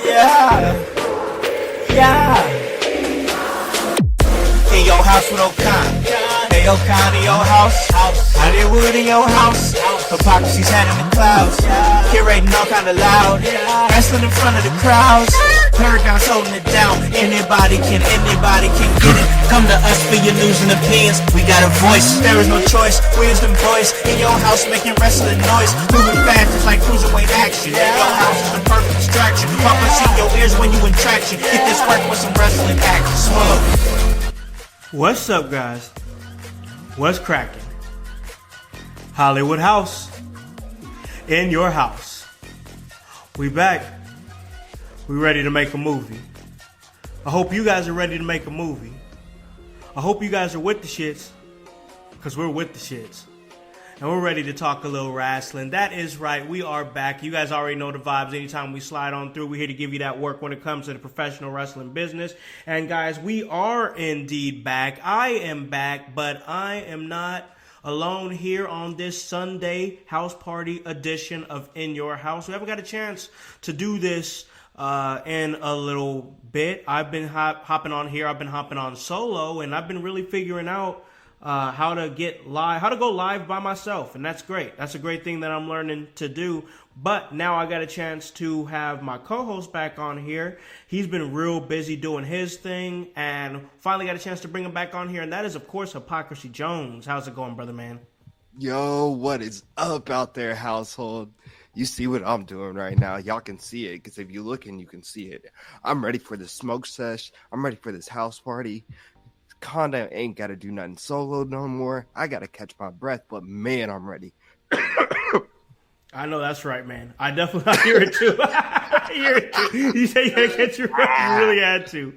Yeah. In your house with O'Connor. Hey, O'Connor, in your house. Hollywood in your house. Hypocrisy's head in the clouds. Curating all kind of loud. Wrestling in front of the crowds. Paragon's holding it down. Anybody can get it. Come to us for your news and opinions. We got a voice. There is no choice. We is them boys in your house making wrestling noise. Moving fast, it's like cruiserweight action. In your house is the perfect distraction. Pop us in your ears when you in traction. Get this work with some wrestling action. Smoke. What's up, guys? What's cracking? Hollywood House. In your house. We back. We ready to make a movie. I hope you guys are ready to make a movie. I hope you guys are with the shits, because we're with the shits. And we're ready to talk a little wrestling. That is right. We are back. You guys already know the vibes. Anytime we slide on through, we're here to give you that work when it comes to the professional wrestling business. And guys, we are indeed back. I am back, but I am not alone here on this Sunday house party edition of In Your House. We haven't got a chance to do this in a little bit. I've been hopping on here. I've been hopping on solo, and I've been really figuring out how to go live by myself, and that's great. That's a great thing that I'm learning to do. But now I got a chance to have my co-host back on here. He's been real busy doing his thing, and finally got a chance to bring him back on here, and that is, of course, Hypocrisy Jones. How's it going, brother man? Yo, what is up out there, household? You see what I'm doing right now. Y'all can see it, because if you look and you can see it. I'm ready for this smoke sesh. I'm ready for this house party. Conda ain't got to do nothing solo no more. I got to catch my breath, but man, I'm ready. I know that's right, man. I definitely hear it too. I hear it too. You say you got to catch your breath. You really had to.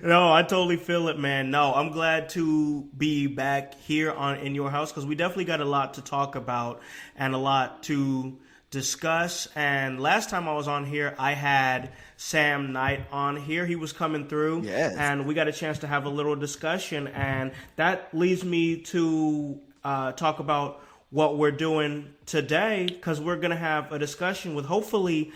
No, I totally feel it, man. No, I'm glad to be back here on In Your House, because we definitely got a lot to talk about and a lot to discuss. And last time I was on here, I had Sam Knight on here. He was coming through, yes, and we got a chance to have a little discussion, and that leads me to talk about what we're doing today, because we're going to have a discussion with hopefully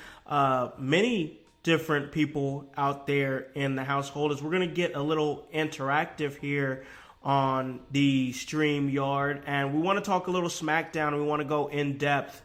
many different people out there in the household, as we're going to get a little interactive here on the StreamYard, and we want to talk a little SmackDown, and we want to go in depth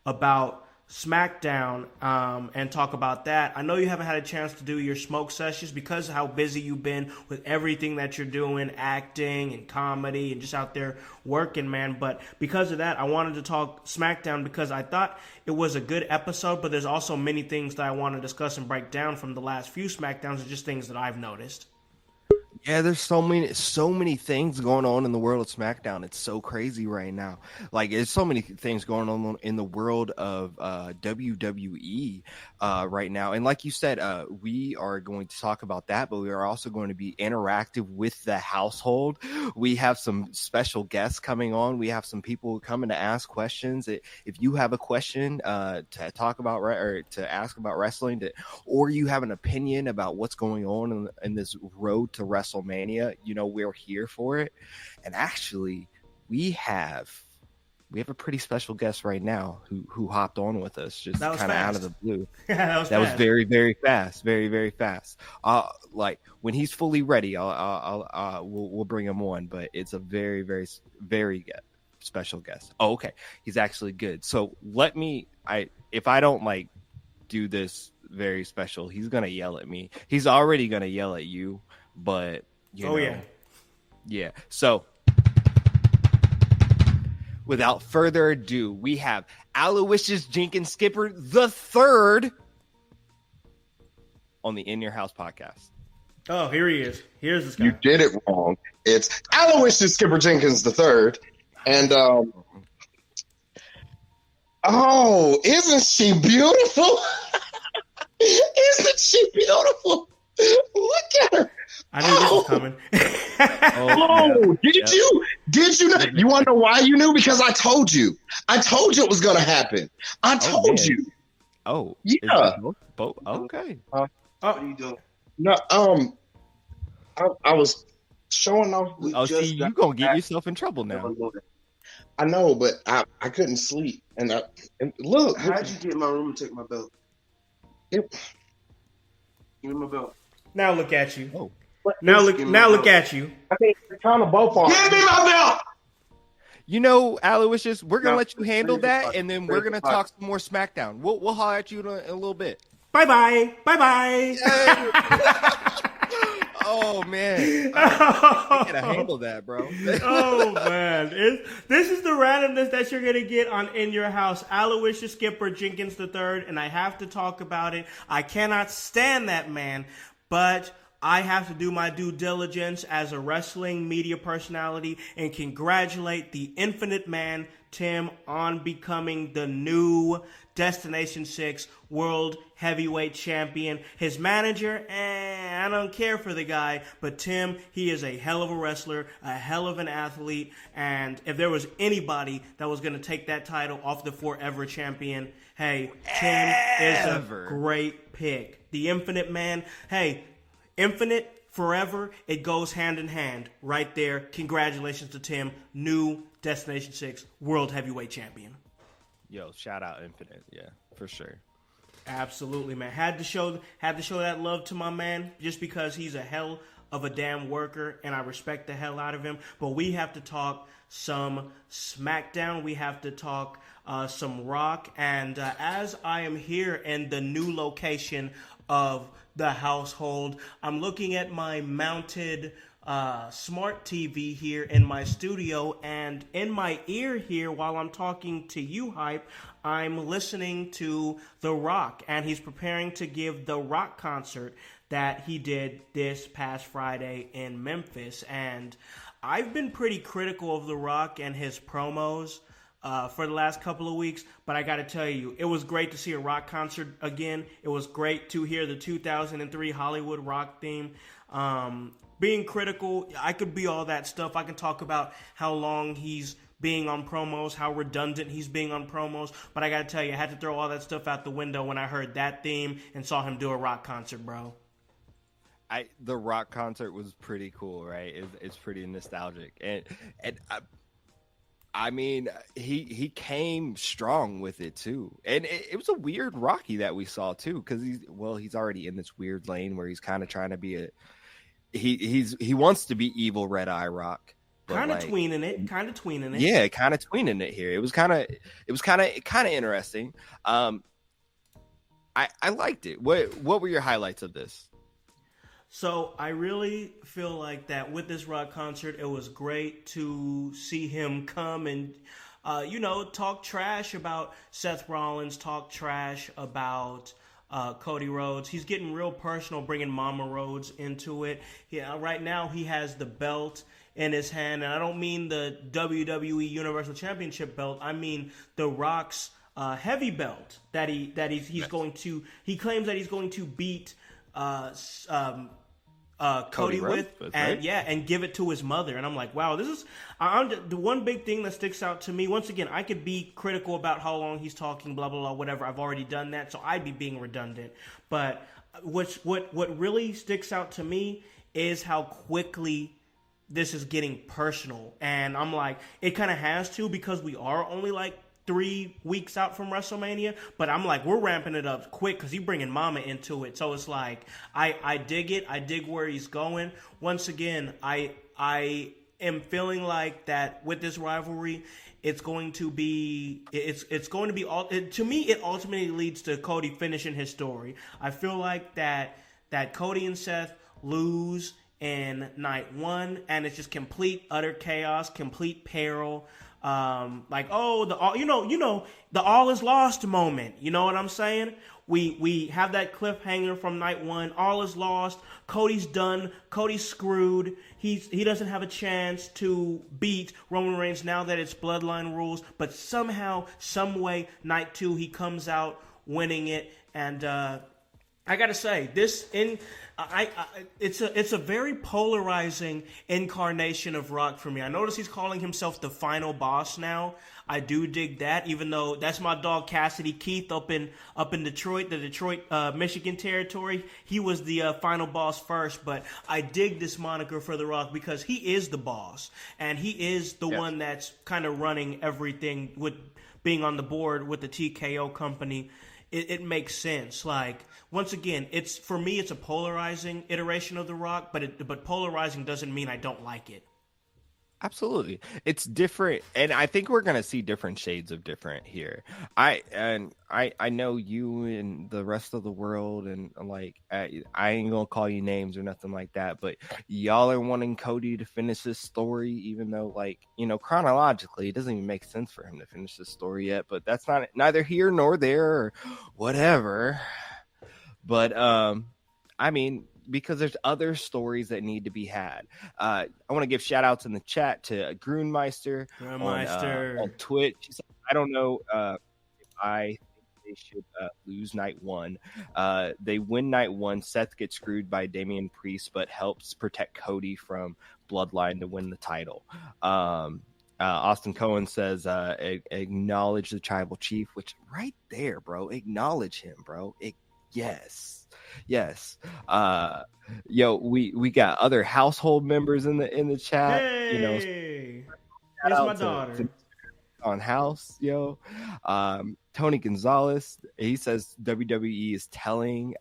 about SmackDown and talk about that. I know you haven't had a chance to do your smoke sessions because of how busy you've been with everything that you're doing, acting and comedy and just out there working, man. But because of that, I wanted to talk SmackDown because I thought it was a good episode, but there's also many things that I want to discuss and break down from the last few SmackDowns and just things that I've noticed. Yeah, there's so many things going on in the world of SmackDown. It's so crazy right now. Like, there's so many things going on in the world of WWE right now. And like you said, we are going to talk about that, but we are also going to be interactive with the household. We have some special guests coming on. We have some people coming to ask questions. If you have a question to talk about or to ask about wrestling, or you have an opinion about what's going on in this road to Wrestlemania, you know, we're here for it. And actually, we have a pretty special guest right now who hopped on with us just kind of out of the blue. that was very, very fast, very, very fast. Like, when he's fully ready, we'll bring him on. But it's a very, very, very special guest. Oh, okay, he's actually good. So if I don't like do this very special, he's gonna yell at me. He's already gonna yell at you. But you know, yeah. So, without further ado, we have Aloysius Jenkins Skipper the Third on the In Your House podcast. Oh, here he is. Here's this guy. You did it wrong. It's Aloysius Skipper Jenkins the Third, and oh, isn't she beautiful? Isn't she beautiful? Look at her. I knew this was coming. Did you know? You want to know why you knew? Because I told you. I told you it was going to happen. I told you. Oh, yeah. Okay. What are you doing? No, I was showing off. See, you gonna get yourself in trouble now. I know, but I couldn't sleep. And look, How'd you get in my room and take my belt? it, Give me my belt. Now look at you. Oh, Now Give me my look belt. at you. I think kind of both are. Give me my belt. you know, Aloysius, we're gonna No, let you handle bring it that, back. and then Bring we're it gonna back. talk some more SmackDown. We'll holler at you in a little bit. Bye bye. Bye bye. Oh man, I gotta handle that, bro. Oh man, this is the randomness that you're gonna get on In Your House. Aloysius Skipper Jenkins III, and I have to talk about it. I cannot stand that man, but I have to do my due diligence as a wrestling media personality and congratulate the Infinite Man, Tim, on becoming the new Destination 6 World Heavyweight Champion. His manager, I don't care for the guy, but Tim, he is a hell of a wrestler, a hell of an athlete, and if there was anybody that was going to take that title off the Forever Champion, hey, Tim is a great pick. The Infinite Man, hey, Infinite, forever, it goes hand in hand right there. Congratulations to Tim, new Destination 6 World Heavyweight Champion. Yo, shout out Infinite, yeah, for sure. Absolutely, man. Had to show that love to my man just because he's a hell of a damn worker and I respect the hell out of him. But we have to talk some SmackDown. We have to talk some Rock. And as I am here in the new location of the household, I'm looking at my mounted smart TV here in my studio, and in my ear here while I'm talking to you, Hype, I'm listening to The Rock, and he's preparing to give the Rock concert that he did this past Friday in Memphis. And I've been pretty critical of The Rock and his promos for the last couple of weeks, but I gotta tell you, it was great to see a Rock concert again. It was great to hear the 2003 Hollywood Rock theme. Being critical, I could be all that stuff. I can talk about how long he's being on promos, how redundant he's being on promos, but I gotta tell you, I had to throw all that stuff out the window when I heard that theme and saw him do a Rock concert, bro. The Rock concert was pretty cool, right? It's pretty nostalgic, and I mean, he came strong with it too, and it was a weird Rocky that we saw too, because he's already in this weird lane where he's kind of trying to be he wants to be evil Red Eye Rock, Kind of tweening it. Yeah, kind of tweening it here. It was kind of interesting. I liked it. What were your highlights of this? So I really feel like that with this Rock concert, it was great to see him come and, talk trash about Seth Rollins, talk trash about Cody Rhodes. He's getting real personal, bringing Mama Rhodes into it. Right now he has the belt in his hand, and I don't mean the WWE Universal Championship belt. I mean the Rock's heavy belt that he's going to. He claims that he's going to beat Cody with, and right? And give it to his mother. And I'm like, wow, this is the one big thing that sticks out to me. Once again, I could be critical about how long he's talking, blah blah blah, whatever. I've already done that, so I'd be being redundant. But what really sticks out to me is how quickly this is getting personal. And I'm like, it kind of has to, because we are only like 3 weeks out from WrestleMania, but I'm like, we're ramping it up quick because he's bringing Mama into it. So it's like, I dig it. I dig where he's going. Once again, I am feeling like that with this rivalry, it's going to be all, to me, it ultimately leads to Cody finishing his story. I feel like that Cody and Seth lose in night 1, and it's just complete utter chaos, complete peril. The all is lost moment. You know what I'm saying? We have that cliffhanger from night 1. All is lost. Cody's done. Cody's screwed. He doesn't have a chance to beat Roman Reigns now that it's bloodline rules. But somehow, some way, night 2 he comes out winning it. And I gotta say, it's a very polarizing incarnation of Rock for me. I notice he's calling himself the final boss now. I do dig that, even though that's my dog Cassidy Keith up in Detroit, the Detroit, Michigan territory. He was the final boss first, but I dig this moniker for The Rock because he is the boss, and he is the one that's kind of running everything with being on the board with the TKO company. It makes sense. Like, once again, for me, it's a polarizing iteration of The Rock, but polarizing doesn't mean I don't like it. Absolutely. It's different, and I think we're gonna see different shades of different here. I know you and the rest of the world, and like I ain't gonna call you names or nothing like that, but y'all are wanting Cody to finish this story, even though, like, you know, chronologically it doesn't even make sense for him to finish this story yet. But that's neither here nor there or whatever. But I mean, because there's other stories that need to be had. I want to give shout outs in the chat to Grunmeister on Twitch. He said, I don't know if I think they should lose night one. They win night one. Seth gets screwed by Damian Priest, but helps protect Cody from Bloodline to win the title. Austin Cohen says, acknowledge the tribal chief, which right there, bro. Acknowledge him, bro. Yes. Yo, we got other household members in the chat. Hey, you know, here's my daughter on House. Yo, Tony Gonzalez. He says WWE is telling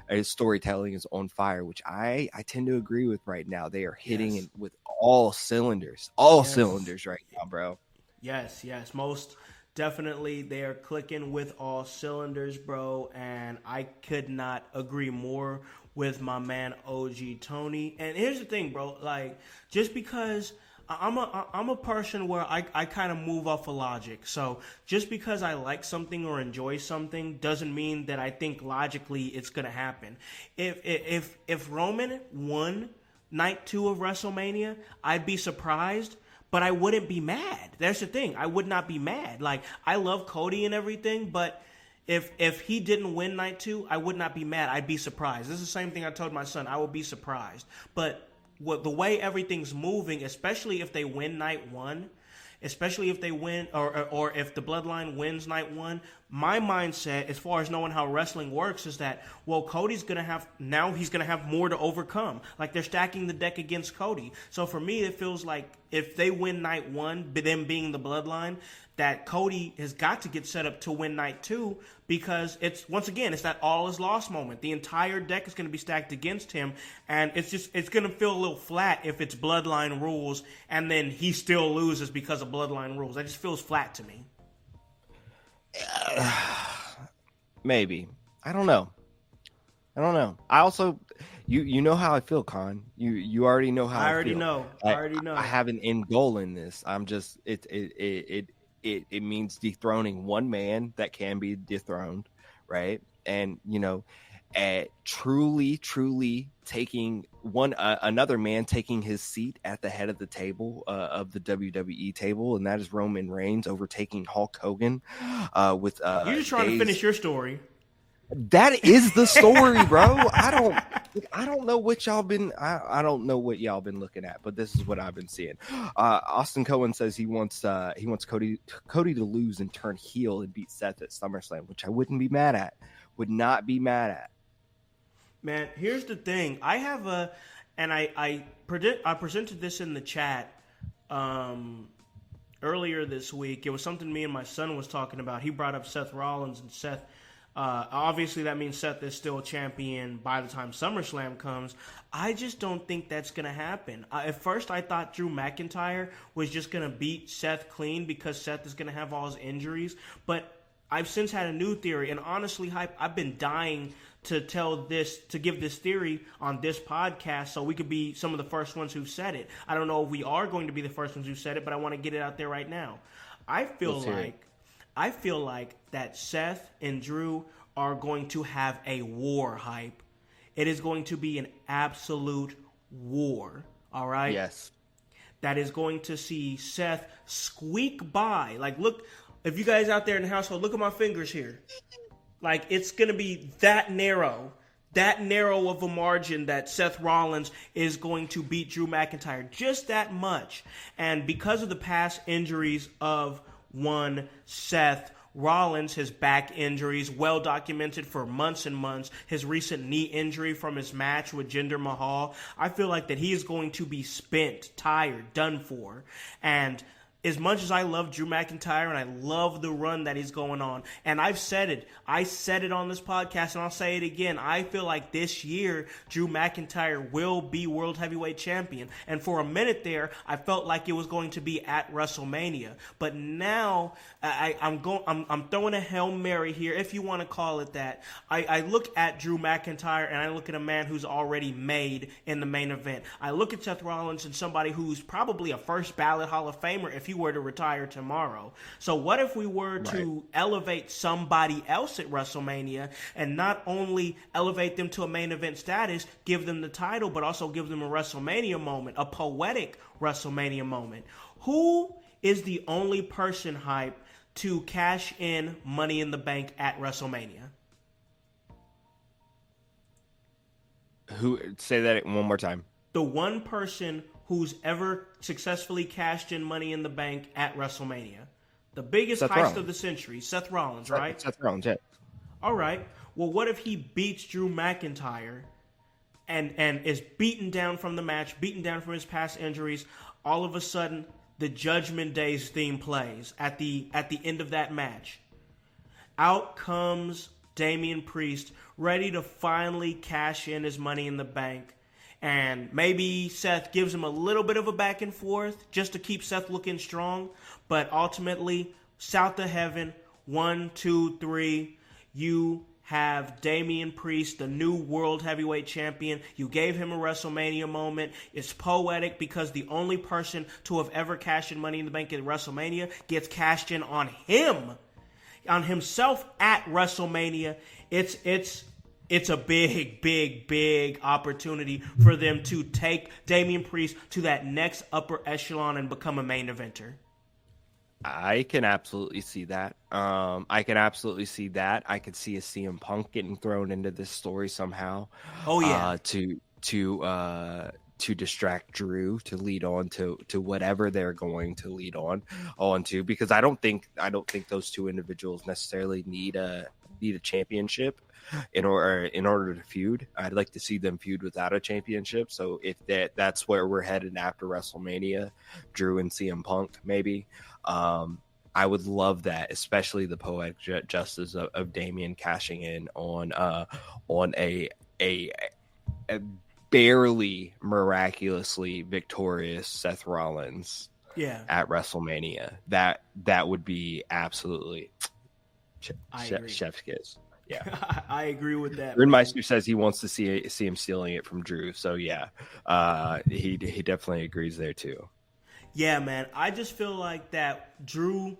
his storytelling is on fire, which I tend to agree with right now. They are hitting it with all cylinders right now, bro. Yes, most definitely, they are clicking with all cylinders, bro, and I could not agree more with my man OG Tony. And here's the thing, bro, like, just because I'm a person where I kind of move off of logic. So just because I like something or enjoy something doesn't mean that I think logically it's gonna happen. If Roman won night 2 of WrestleMania, I'd be surprised, but I wouldn't be mad. That's the thing. I would not be mad. Like, I love Cody and everything, but if he didn't win night 2, I would not be mad. I'd be surprised. This is the same thing I told my son. I would be surprised. But the way everything's moving, especially if they win night 1, especially if they win or if the Bloodline wins night 1, my mindset, as far as knowing how wrestling works, is that, well, Cody's going to have more to overcome. Like, they're stacking the deck against Cody. So for me, it feels like if they win night 1, them being the Bloodline, that Cody has got to get set up to win night 2, because it's that all is lost moment. The entire deck is going to be stacked against him, and it's going to feel a little flat if it's Bloodline rules and then he still loses because of Bloodline rules. That just feels flat to me. Maybe. I don't know. I also, you know how I feel, Con. You already know how I already feel. know. I already know. I have an end goal in this. I'm just it means dethroning one man that can be dethroned, right? And truly taking another man taking his seat at the head of the table of the WWE table, and that is Roman Reigns overtaking Hulk Hogan. With you're just trying to finish your story. That is the story, bro. I don't know what y'all been. I don't know what y'all been looking at, but this is what I've been seeing. Austin Cohen says he wants Cody to lose and turn heel and beat Seth at SummerSlam, which I wouldn't be mad at. Would not be mad at. Man, here's the thing. I have I presented this in the chat earlier this week. It was something me and my son was talking about. He brought up Seth Rollins, and Seth. Obviously, that means Seth is still champion by the time SummerSlam comes. I just don't think that's going to happen. At first, I thought Drew McIntyre was just going to beat Seth clean because Seth is going to have all his injuries. But I've since had a new theory, and honestly, Hype, I've been dying to give this theory on this podcast so we could be some of the first ones who said it. I don't know if we are going to be the first ones who said it, but I want to get it out there right now. I feel like that Seth and Drew are going to have a war, Hype. It is going to be an absolute war, all right? Yes. That is going to see Seth squeak by. Like, look, if you guys out there in the household, look at my fingers here. Like, it's going to be that narrow of a margin that Seth Rollins is going to beat Drew McIntyre. Just that much. And because of the past injuries of one Seth Rollins, his back injuries, well documented for months and months, his recent knee injury from his match with Jinder Mahal, I feel like that he is going to be spent, tired, done for. And as much as I love Drew McIntyre and I love the run that he's going on, and I've said it, I said it on this podcast and I'll say it again, I feel like this year Drew McIntyre will be World Heavyweight Champion. And for a minute there, I felt like it was going to be at WrestleMania. But now I'm throwing a Hail Mary here, if you want to call it that. I look at Drew McIntyre and I look at a man who's already made in the main event. I look at Seth Rollins and somebody who's probably a first ballot Hall of Famer if he were to retire tomorrow. So what if we were to elevate somebody else at WrestleMania and not only elevate them to a main event status, give them the title, but also give them a WrestleMania moment, a poetic WrestleMania moment? Who is the only person, Hype, to cash in Money in the Bank at WrestleMania? Who? Say that one more time. The one person who's ever successfully cashed in Money in the Bank at WrestleMania. The biggest heist of the century, Seth Rollins, right? Seth Rollins, yeah. All right. Well, what if he beats Drew McIntyre and is beaten down from the match, beaten down from his past injuries? All of a sudden, the Judgment Day's theme plays at the end of that match. Out comes Damian Priest, ready to finally cash in his Money in the Bank. And maybe Seth gives him a little bit of a back and forth just to keep Seth looking strong. But ultimately, south of heaven, 1, 2, 3, you have Damian Priest, the new World Heavyweight Champion. You gave him a WrestleMania moment. It's poetic because the only person to have ever cashed in Money in the Bank at WrestleMania gets cashed in on himself at WrestleMania. It's a big opportunity for them to take Damian Priest to that next upper echelon and become a main eventer. I can absolutely see that. I could see a CM Punk getting thrown into this story somehow. Oh yeah. To distract Drew, to lead on to whatever they're going to lead on to, because I don't think those two individuals necessarily need a championship in order to feud. I'd like to see them feud without a championship. So if that's where we're headed after WrestleMania, Drew and CM Punk, maybe. I would love that, especially the poetic justice of Damian cashing in on a barely miraculously victorious Seth Rollins at WrestleMania. That would be absolutely chef's kiss. Yeah, I agree with that. Rinmeister says he wants to see him stealing it from Drew. So yeah, he definitely agrees there too. Yeah, man. I just feel like that Drew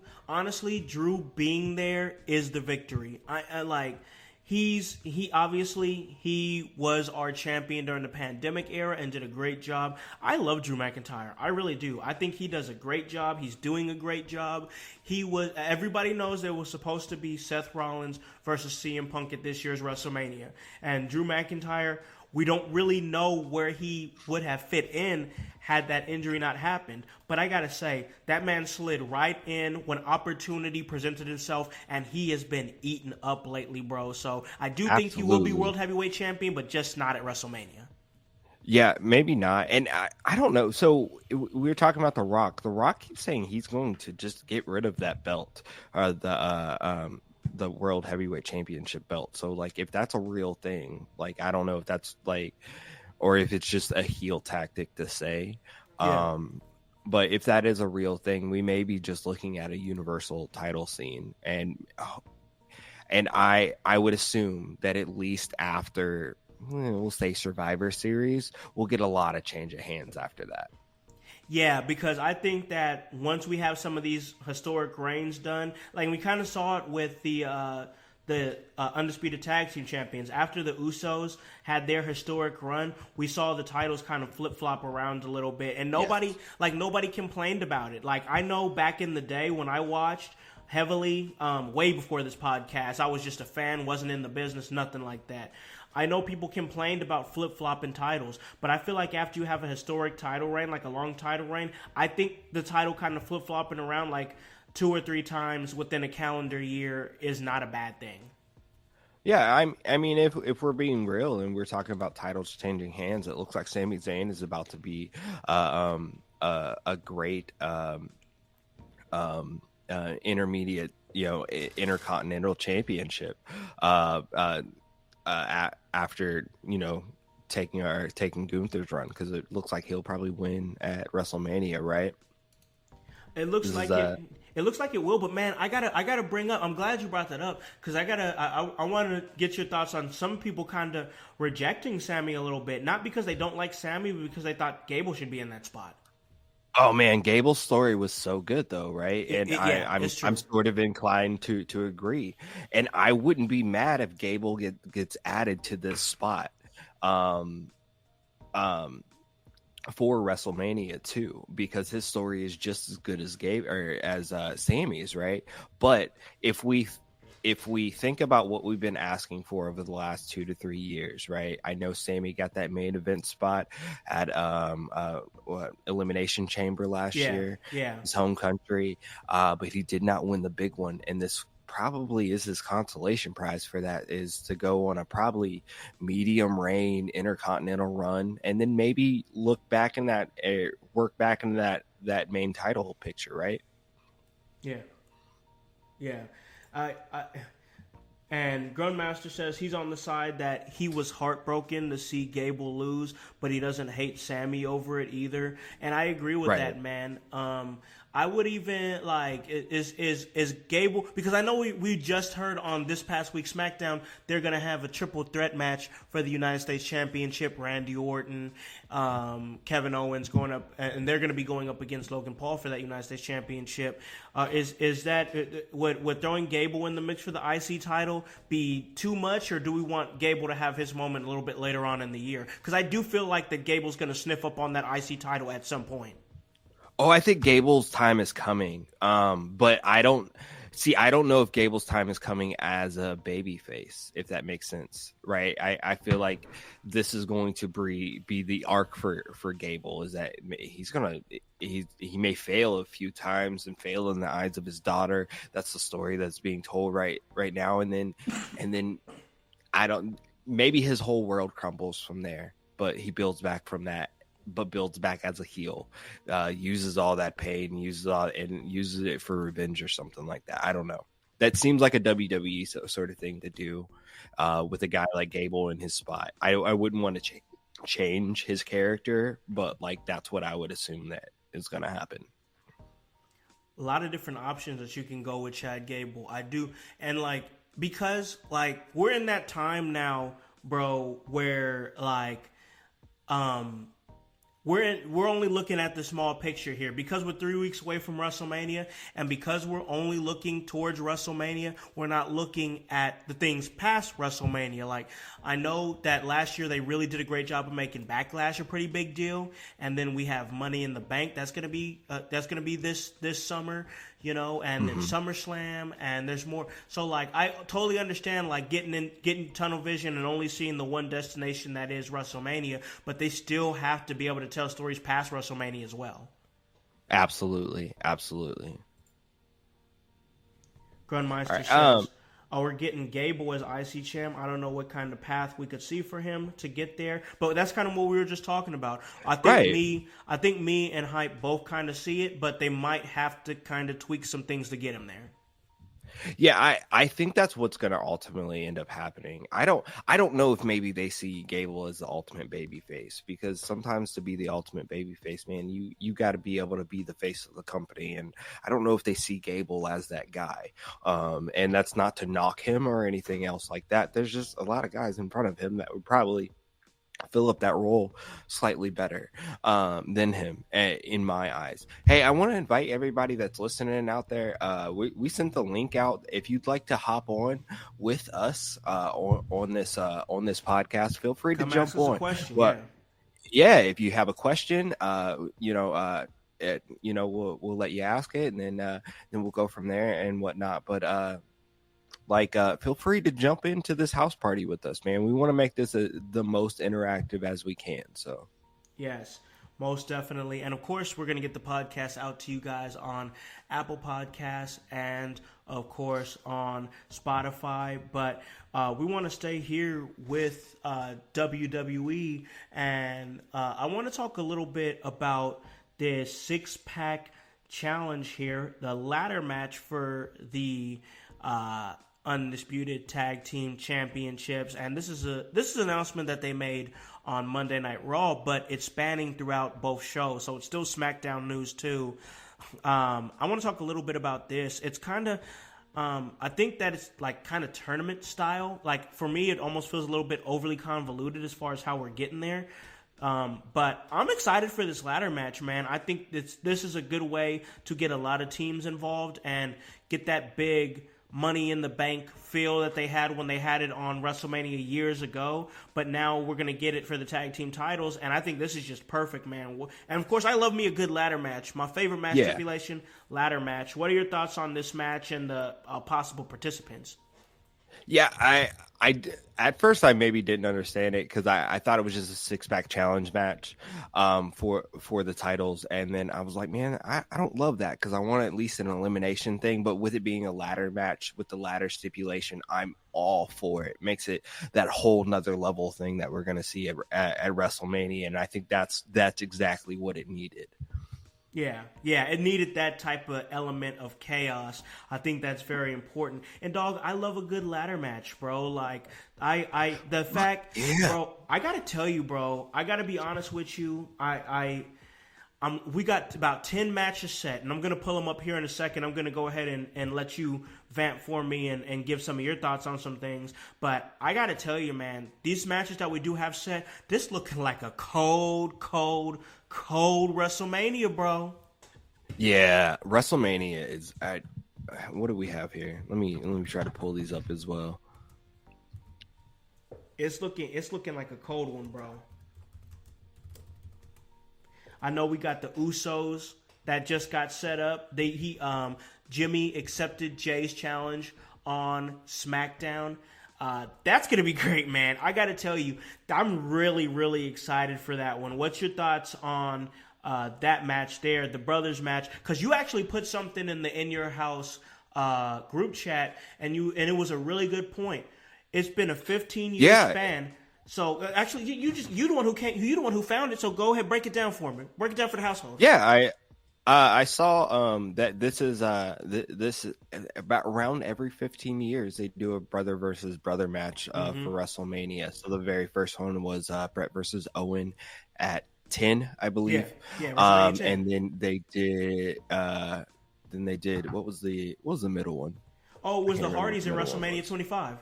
being there is the victory. I like. He obviously was our champion during the pandemic era and did a great job. I love Drew McIntyre. I really do. I think he does a great job. He's doing a great job. Everybody knows there was supposed to be Seth Rollins versus CM Punk at this year's WrestleMania. And Drew McIntyre, we don't really know where he would have fit in had that injury not happened. But I gotta say, that man slid right in when opportunity presented itself, and he has been eaten up lately, bro. So I do think he will be World Heavyweight Champion, but just not at WrestleMania. Yeah, maybe not. And I don't know. So we were talking about The Rock. The Rock keeps saying he's going to just get rid of that belt, the World Heavyweight Championship belt. So like, if that's a real thing, like, I don't know if that's like, or if it's just a heel tactic to say. Yeah. But if that is a real thing, we may be just looking at a universal title scene. And I would assume that at least after, we'll say, Survivor Series, we'll get a lot of change of hands after that. Yeah, because I think that once we have some of these historic reigns done, like we kind of saw it with the Undisputed Tag Team Champions. After the Usos had their historic run, we saw the titles kind of flip-flop around a little bit, and nobody complained about it. Like, I know back in the day when I watched heavily way before this podcast. I was just a fan, wasn't in the business, nothing like that. I know people complained about flip-flopping titles, but I feel like after you have a historic title reign, like a long title reign, I think the title kind of flip-flopping around like 2 or 3 times within a calendar year is not a bad thing. Yeah, I mean, if we're being real and we're talking about titles changing hands, it looks like Sami Zayn is about to be a great intermediate, intercontinental championship after taking Gunther's run, because it looks like he'll probably win at WrestleMania, right? It looks like it. It looks like it will, but man, I gotta bring up. I'm glad you brought that up, because I want to get your thoughts on some people kind of rejecting Sammy a little bit, not because they don't like Sammy, but because they thought Gable should be in that spot. Oh man, Gable's story was so good though, right? And I'm sort of inclined to agree, and I wouldn't be mad if Gable gets added to this spot. For WrestleMania too, because his story is just as good as Sammy's, right? But if we think about what we've been asking for over the last 2 to 3 years, right? I know Sammy got that main event spot at Elimination Chamber last year, his home country, but he did not win the big one, and this probably is his consolation prize for that, is to go on a probably medium reign intercontinental run, and then maybe work back in that main title picture, right? And Grandmaster says he's on the side that he was heartbroken to see Gable lose, but he doesn't hate Sammy over it either. And I agree with that, man. I would even is Gable, because I know we just heard on this past week's SmackDown they're gonna have a triple threat match for the United States Championship. Randy Orton, Kevin Owens going up, and they're gonna be going up against Logan Paul for that United States Championship. Is that would throwing Gable in the mix for the IC title be too much, or do we want Gable to have his moment a little bit later on in the year? Because I do feel like that Gable's gonna sniff up on that IC title at some point. Oh, I think Gable's time is coming. But I don't know if Gable's time is coming as a babyface, if that makes sense, right? I feel like this is going to be the arc for Gable, is that he may fail a few times and fail in the eyes of his daughter. That's the story that's being told right now. And then maybe his whole world crumbles from there, but he builds back from that. But builds back as a heel, uses all that pain, uses it for revenge or something like that. I don't know. That seems like a WWE sort of thing to do with a guy like Gable in his spot. I wouldn't want to change his character, but like that's what I would assume that is going to happen. A lot of different options that you can go with Chad Gable. I do, and because we're in that time now, bro, where We're only looking at the small picture here, because we're 3 weeks away from WrestleMania, and because we're only looking towards WrestleMania, we're not looking at the things past WrestleMania. I know that last year they really did a great job of making Backlash a pretty big deal, and then we have Money in the Bank that's gonna be this summer, and then SummerSlam, and there's more. So I totally understand getting tunnel vision and only seeing the one destination that is WrestleMania, but they still have to be able to tell stories past WrestleMania as well. Absolutely. Grandmeister says, we're getting Gable as IC champ. I don't know what kind of path we could see for him to get there, but that's kind of what we were just talking about. I think me and Hype both kind of see it, but they might have to kind of tweak some things to get him there. Yeah, I think that's what's going to ultimately end up happening. I don't know if maybe they see Gable as the ultimate baby face, because sometimes to be the ultimate baby face, man, you got to be able to be the face of the company, and I don't know if they see Gable as that guy. And that's not to knock him or anything else like that. There's just a lot of guys in front of him that would probably fill up that role slightly better than him, in my eyes. Hey, I want to invite everybody that's listening out there. We sent the link out. If you'd like to hop on with us on this podcast, feel free to jump on. Yeah, if you have a question, we'll let you ask it, and then we'll go from there and whatnot. But feel free to jump into this house party with us, man. We want to make this the most interactive as we can. So Yes, most definitely. And of course, we're going to get the podcast out to you guys on Apple Podcasts and, of course, on Spotify. But we want to stay here with WWE. And I want to talk a little bit about this six-pack challenge here, the ladder match for the Undisputed Tag Team Championships. And this is an announcement that they made on Monday Night Raw, but it's spanning throughout both shows, so it's still SmackDown news too. I want to talk a little bit about this. It's kind of, I think that it's like kind of tournament style. Like for me, it almost feels a little bit overly convoluted as far as how we're getting there. But I'm excited for this ladder match, man. I think this is a good way to get a lot of teams involved and get that big Money in the Bank feel that they had when they had it on WrestleMania years ago, but now we're going to get it for the tag team titles, and I think this is just perfect, man. And of course, I love me a good ladder match. My favorite match stipulation, ladder match. What are your thoughts on this match and the possible participants? yeah, I at first I maybe didn't understand it because I thought it was just a six-pack challenge match for the titles, and then I was like, man, I don't love that because I want at least an elimination thing. But with it being a ladder match with the ladder stipulation, I'm all for it. Makes it that whole nother level thing that we're gonna see at WrestleMania, and I think that's exactly what it needed. Yeah, it needed that type of element of chaos. I think that's very important. And dog, I love a good ladder match, bro. Like bro, I gotta tell you, bro. I gotta be honest with you. We got about 10 matches set, and I'm gonna pull them up here in a second. I'm gonna go ahead and let you vamp for me and give some of your thoughts on some things. But I gotta tell you, man, these matches that we do have set, this looking like a cold WrestleMania, bro. Yeah, WrestleMania is. What do we have here? Let me try to pull these up as well. It's looking like a cold one, bro. I know we got the Usos that just got set up. Jimmy accepted Jay's challenge on SmackDown. That's going to be great, man. I got to tell you, I'm really, really excited for that one. What's your thoughts on that match there, the brothers match? Because you actually put something in your house group chat, and it was a really good point. It's been a 15-year span. So actually, you the one who found it. So go ahead, break it down for me. Break it down for the household. Yeah, I saw that this is about around every 15 years they do a brother versus brother match for WrestleMania. So the very first one was Brett versus Owen at 10, I believe. Yeah, 10. And then they did what was the middle one? Oh, it was the Hardys in WrestleMania 25.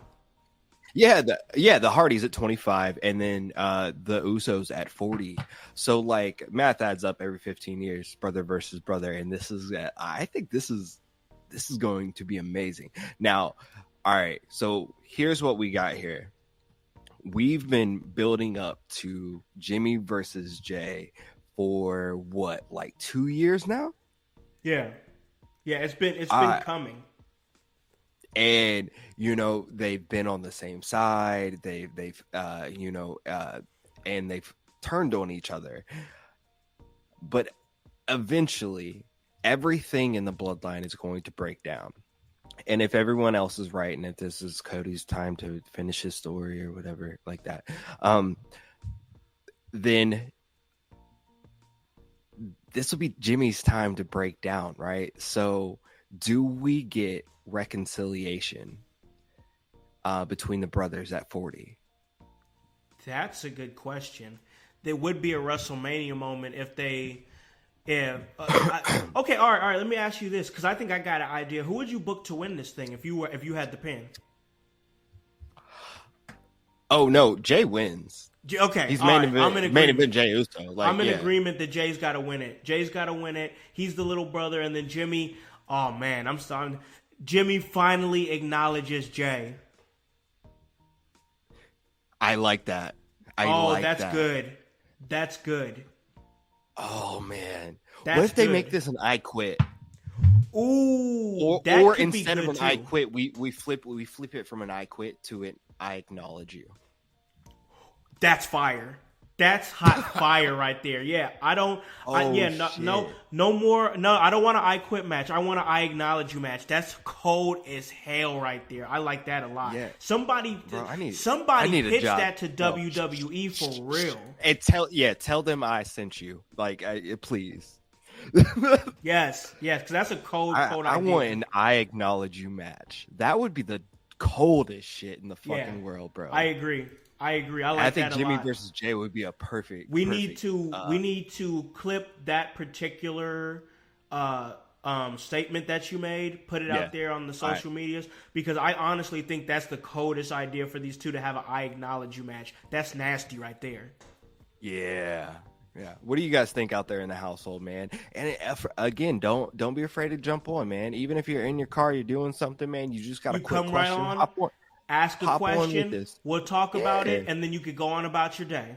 Yeah, the Hardys at 25, and then the Usos at 40. So like math adds up every 15 years, brother versus brother, and I think this is going to be amazing. Now, all right, so here's what we got here. We've been building up to Jimmy versus Jay for what, like 2 years now? Yeah, it's been coming. And they've been on the same side. They've and they've turned on each other. But eventually, everything in the bloodline is going to break down. And if everyone else is right, and if this is Cody's time to finish his story or whatever like that, then this will be Jimmy's time to break down, right? So do we get reconciliation between the brothers at 40? That's a good question. There would be a WrestleMania moment okay, all right. Let me ask you this, because I think I got an idea. Who would you book to win this thing if you had the pin? Oh no, Jay wins. Okay, he's main event Jay Uso. I'm in agreement that Jay's got to win it. Jay's got to win it. He's the little brother, and then Jimmy. Oh man, I'm starting. Jimmy finally acknowledges Jay. I like that. That's good. That's good. Oh man, That's what if they good. make this an I Quit? Ooh, that Or could be instead of good an I too. Quit, we flip it from an I Quit to an I Acknowledge You. That's fire. That's hot fire right there. Yeah, I don't. Oh, No more. No, I don't want an I quit match. I want an I acknowledge you match. That's cold as hell right there. I like that a lot. Yeah. Somebody, Bro, I need a pitch job. that to WWE for real. And tell them I sent you. Like, please. Yes, because that's a cold I idea. want an I Acknowledge You match. That would be the coldest shit in the fucking world, bro. I agree. I like I think that a Jimmy lot. versus Jay would be a perfect. We need to clip that particular statement that you made, put it out there on the social medias, because I honestly think that's the coldest idea for these two to have an I acknowledge you match. That's nasty right there. Yeah. What do you guys think out there in the household, man? And again, don't be afraid to jump on, man. Even if you're in your car, you're doing something, man. You just got a quick come question. right on. Hop on. Ask a Hop on with question. this. We'll talk about it, and then you could go on about your day.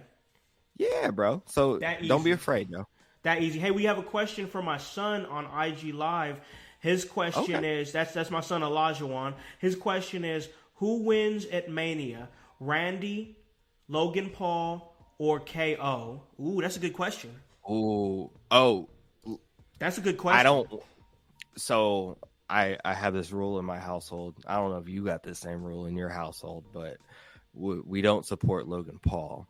Yeah, bro. So don't be afraid, yo. That easy. Hey, we have a question for my son on IG Live. His question is, that's my son Elijah. His question is, who wins at Mania? Randy, Logan Paul, or KO? Ooh, that's a good question. That's a good question. I have this rule in my household. I don't know if you got the same rule in your household, but we don't support Logan Paul.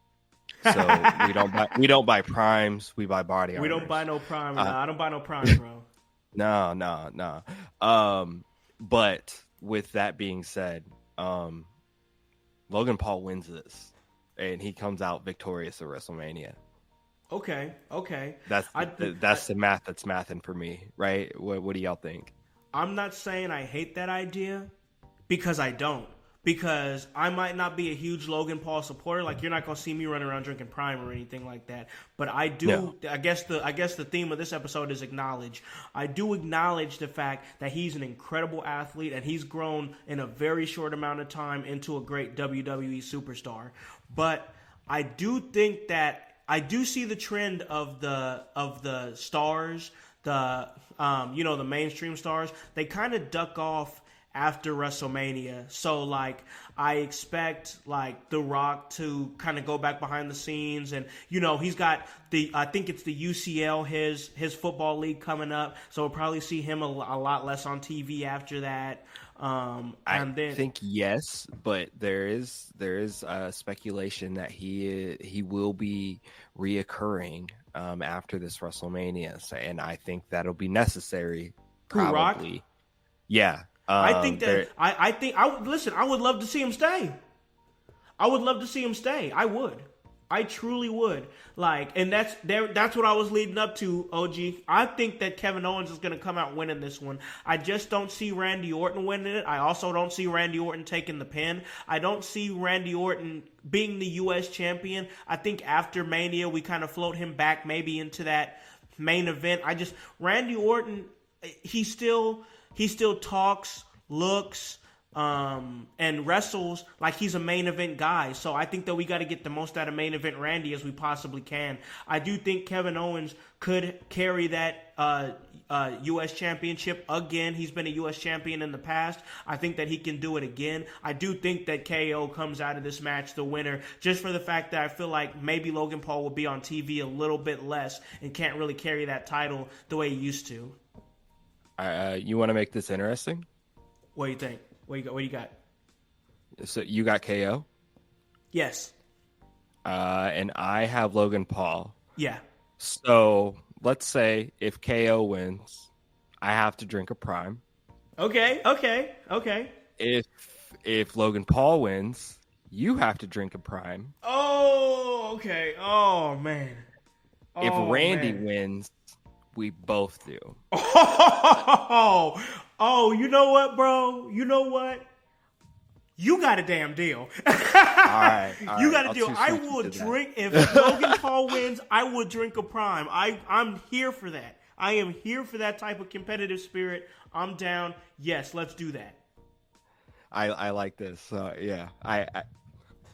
So we don't buy primes. We buy body armor. We don't buy no prime. No, I don't buy no prime, bro. No. But with that being said, Logan Paul wins this, and he comes out victorious at WrestleMania. Okay. That's the math that's mathing for me, right? What do y'all think? I'm not saying I hate that idea, because I don't. Because I might not be a huge Logan Paul supporter. Like, you're not gonna see me running around drinking Prime or anything like that. But I do. No. I guess the theme of this episode is acknowledge. I do acknowledge the fact that he's an incredible athlete and he's grown in a very short amount of time into a great WWE superstar. But I do think that I do see the trend of the stars, the mainstream stars. They kind of duck off after WrestleMania. So, like, I expect, like, The Rock to kind of go back behind the scenes. And, he's got I think it's the UCL, his football league coming up. So we'll probably see him a lot less on TV after that. I think yes, but there is speculation that he will be reoccurring after this WrestleMania. And I think that'll be necessary. Probably. Rock? Yeah. I think that I would love to see him stay. I would love to see him stay. I would. I truly would. Like, and that's what I was leading up to, OG. I think that Kevin Owens is going to come out winning this one. I just don't see Randy Orton winning it. I also don't see Randy Orton taking the pin. I don't see Randy Orton being the U.S. champion. I think after Mania, we kind of float him back maybe into that main event. Randy Orton, he still talks, looks, and wrestles like he's a main event guy. So I think that we got to get the most out of main event Randy as we possibly can. I do think Kevin Owens could carry that U.S. championship again. He's been a U.S. champion in the past. I think that he can do it again. I do think that KO comes out of this match the winner, just for the fact that I feel like maybe Logan Paul will be on TV a little bit less and can't really carry that title the way he used to. You want to make this interesting? What do you think? What do you got? So you got KO? Yes. And I have Logan Paul. Yeah. So let's say if KO wins, I have to drink a prime. Okay. If Logan Paul wins, you have to drink a prime. Oh, okay. Oh, man. If Randy wins, we both do. Oh, you know what, bro? You know what? You got a damn deal. All right. You got a deal. I will drink. If Logan Paul wins, I will drink a prime. I'm here for that. I am here for that type of competitive spirit. I'm down. Yes, let's do that. I like this. Yeah.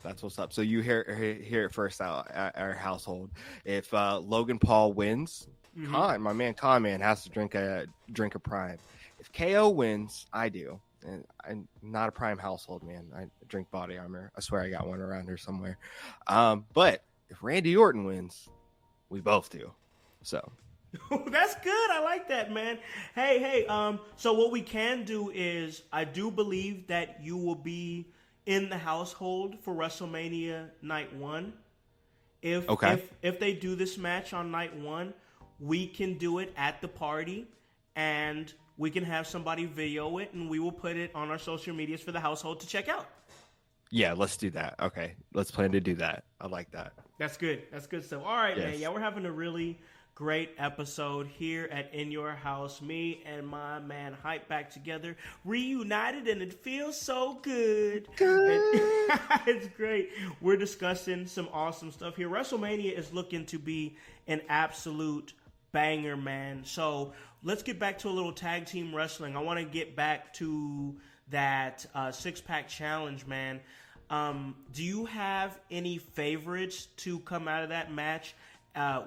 That's what's up. So you hear it first out at our household. If Logan Paul wins, my man Con Man has to drink a Prime. If KO wins, I do. And I'm not a Prime household, man. I drink Body Armor. I swear I got one around here somewhere. But if Randy Orton wins, we both do. So That's good. I like that, man. Hey. So what we can do is, I do believe that you will be in the household for WrestleMania Night 1. If they do this match on Night 1, we can do it at the party, and we can have somebody video it, and we will put it on our social medias for the household to check out. Yeah, let's do that. Okay, let's plan to do that. I like that. That's good. That's good stuff. All right, Yes. man. Yeah, we're having a really great episode here at In Your House. Me and my man Hype back together, reunited, and it feels so good. It's great. We're discussing some awesome stuff here. WrestleMania is looking to be an absolute banger, man. So let's get back to a little tag team wrestling. I want to get back to that six-pack challenge, man. Do you have any favorites to come out of that match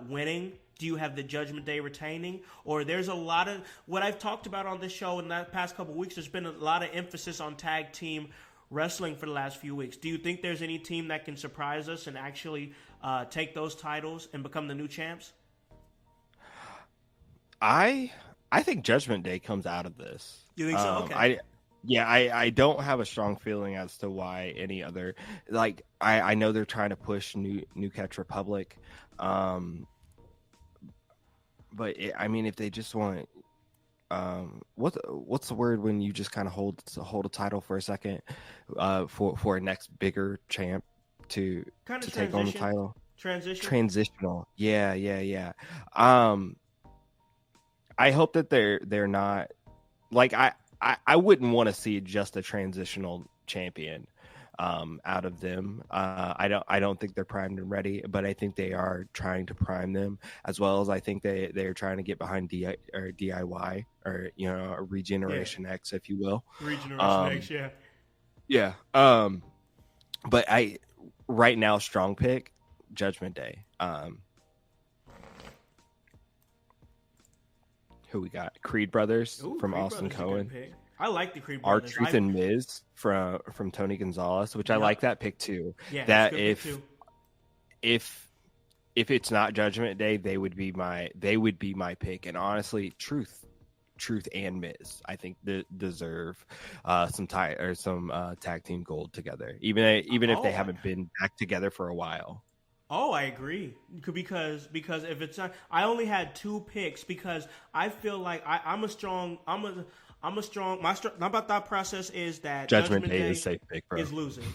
winning? Do you have the Judgment Day retaining? Or there's a lot of, what I've talked about on this show in the past couple of weeks, there's been a lot of emphasis on tag team wrestling for the last few weeks. Do you think there's any team that can surprise us and actually take those titles and become the new champs? I think Judgment Day comes out of this. You think so? Okay. I don't have a strong feeling as to why any other, like, I know they're trying to push New Catch Republic, but if they just want, what's the word when you just kind of hold a title for a second, for a next bigger champ to take on the title? Transitional. Yeah. I hope that they're not, like, I wouldn't want to see just a transitional champion out of them. I don't think they're primed and ready, but I think they are trying to prime them, as well as I think they're trying to get behind DIY, or Regeneration X, if you will. Regeneration X, yeah. Yeah. But right now, strong pick, Judgment Day. Who we got? Creed Brothers from Creed Austin Brothers Cohen. I like the Creed Brothers. R-Truth and Miz from Tony Gonzalez, which I like that pick too. Yeah, that pick too. if it's not Judgment Day, they would be my pick. And honestly, Truth and Miz, I think deserve some tag team gold together, even if they haven't been back together for a while. Oh, I agree. Because if it's not, I only had two picks because I feel like my thought process is that Judgment Day is safe pick, bro. Is losing.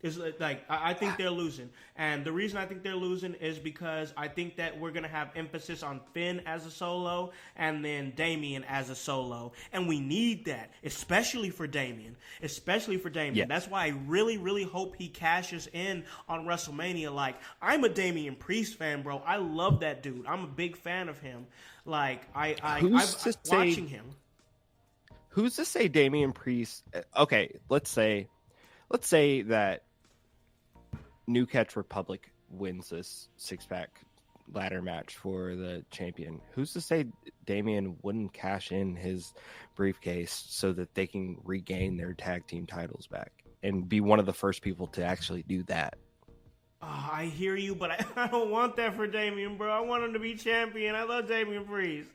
Is like I think they're losing, and the reason I think they're losing is because I think that we're gonna have emphasis on Finn as a solo and then Damian as a solo, and we need that, especially for Damian. Yes. That's why I really, really hope he cashes in on WrestleMania. Like, I'm a Damian Priest fan, bro. I love that dude. I'm a big fan of him. Like, I'm watching him. Who's to say Damian Priest? Okay, let's say that New Catch Republic wins this six-pack ladder match for the champion. Who's to say Damian wouldn't cash in his briefcase so that they can regain their tag team titles back and be one of the first people to actually do that? Oh, I hear you, but I don't want that for Damian, bro. I want him to be champion. I love Damian Priest.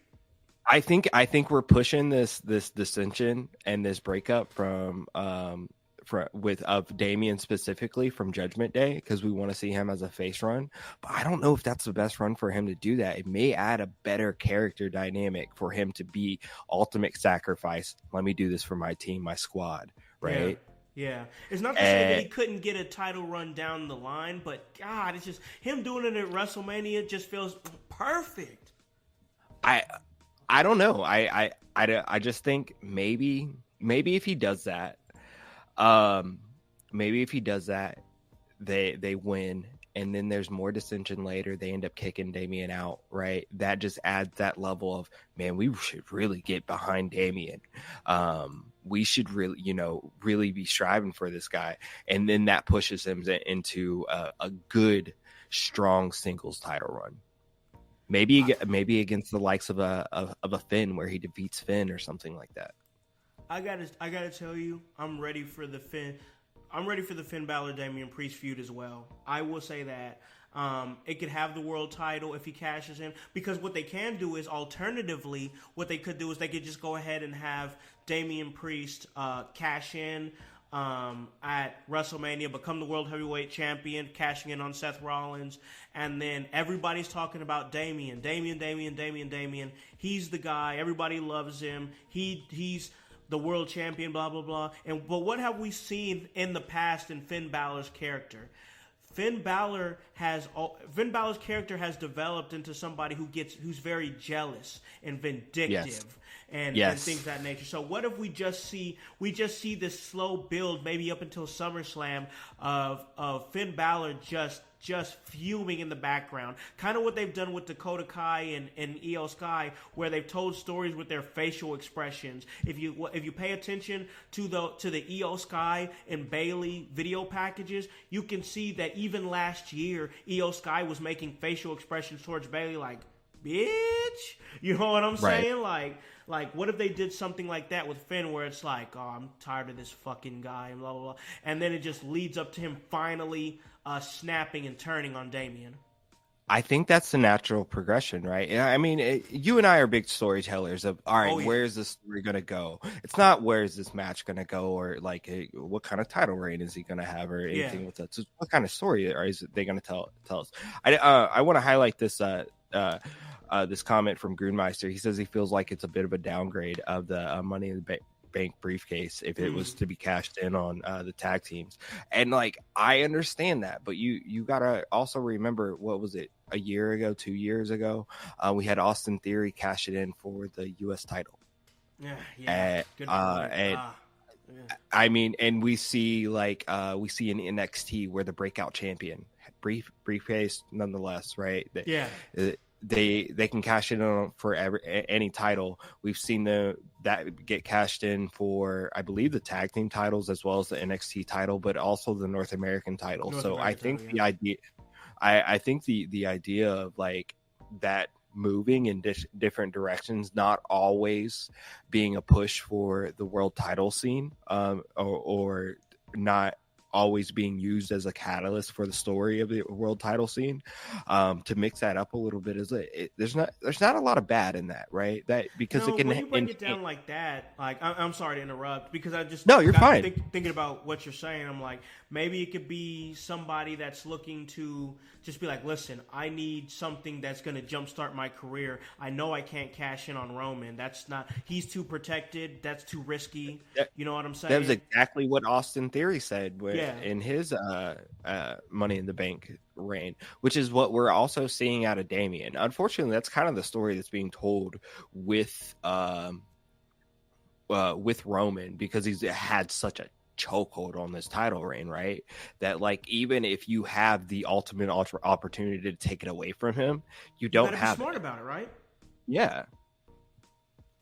I think we're pushing this dissension and this breakup from Damian specifically from Judgment Day, because we want to see him as a face run, but I don't know if that's the best run for him to do that. It may add a better character dynamic for him to be ultimate sacrifice. Let me do this for my team, my squad, right? Yeah. It's not to say that he couldn't get a title run down the line, but God, it's just him doing it at WrestleMania just feels perfect. I don't know. I just think maybe if he does that, they win, and then there's more dissension later. They end up kicking Damian out, right? That just adds that level of, man, we should really get behind Damian. We should really, really be striving for this guy. And then that pushes him into a good, strong singles title run. Maybe against the likes of a Finn, where he defeats Finn or something like that. I gotta tell you, I'm ready for the Finn Balor Damian Priest feud as well. I will say that it could have the world title if he cashes in, because what they can do is, alternatively, what they could do is they could just go ahead and have Damian Priest cash in at WrestleMania, become the World Heavyweight Champion, cashing in on Seth Rollins, and then everybody's talking about Damian. He's the guy. Everybody loves him. He's the world champion, blah, blah, blah. But what have we seen in the past in Finn Balor's character? Finn Balor's character has developed into somebody who's very jealous and vindictive and things of that nature. So what if we just see this slow build, maybe up until SummerSlam, of Finn Balor just fuming in the background, kind of what they've done with Dakota Kai and Io Sky, where they've told stories with their facial expressions. If you pay attention to the Io Sky and Bailey video packages, you can see that even last year, Io Sky was making facial expressions towards Bailey like, bitch, you know what I'm saying? Like, what if they did something like that with Finn, where it's like, oh, I'm tired of this fucking guy, and blah, blah, blah. And then it just leads up to him finally snapping and turning on Damian. I think that's the natural progression, right? I mean, you and I are big storytellers of, all right, where's this story going to go? It's not where's this match going to go, or like what kind of title reign is he going to have, or anything with that. So what kind of story is they going to tell us? I want to highlight this this comment from Grunmeister. He says he feels like it's a bit of a downgrade of the Money in the Bank briefcase if it was to be cashed in on the tag teams. And like, I understand that, but you gotta also remember, what was it, a year ago, 2 years ago, we had Austin Theory cash it in for the US title. I mean, and we see in NXT where the breakout champion briefcase nonetheless, right? They can cash in on for any title. We've seen that get cashed in for, I believe, the tag team titles as well as the NXT title, but also the North American title. I think the idea, I think the idea of like that moving in different directions, not always being a push for the world title scene, or not always being used as a catalyst for the story of the world title scene, to mix that up a little bit, is there's not a lot of bad in that, right? That because it can, when you break it down like that, like, I'm sorry to interrupt, because I just you're fine. Thinking about what you're saying, I'm like, maybe it could be somebody that's looking to just be like, listen, I need something that's going to jumpstart my career. I know I can't cash in on Roman. He's too protected. That's too risky. You know what I'm saying? That was exactly what Austin Theory said in his Money in the Bank reign, which is what we're also seeing out of Damian. Unfortunately, that's kind of the story that's being told with Roman, because he's had such a chokehold on this title reign, right? That like, even if you have the ultimate opportunity to take it away from him, you don't have be smart about it, right? Yeah.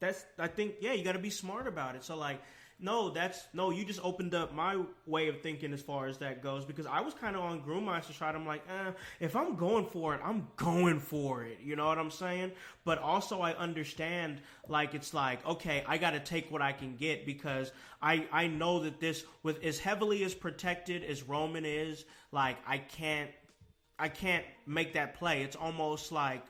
I think you got to be smart about it. So like, you just opened up my way of thinking as far as that goes, because I was kind of on Grumeister's side. I'm like, if I'm going for it, I'm going for it. You know what I'm saying? But also I understand, like, it's like, okay, I got to take what I can get, because I know that this, with as heavily as protected as Roman is, like, I can't make that play. It's almost like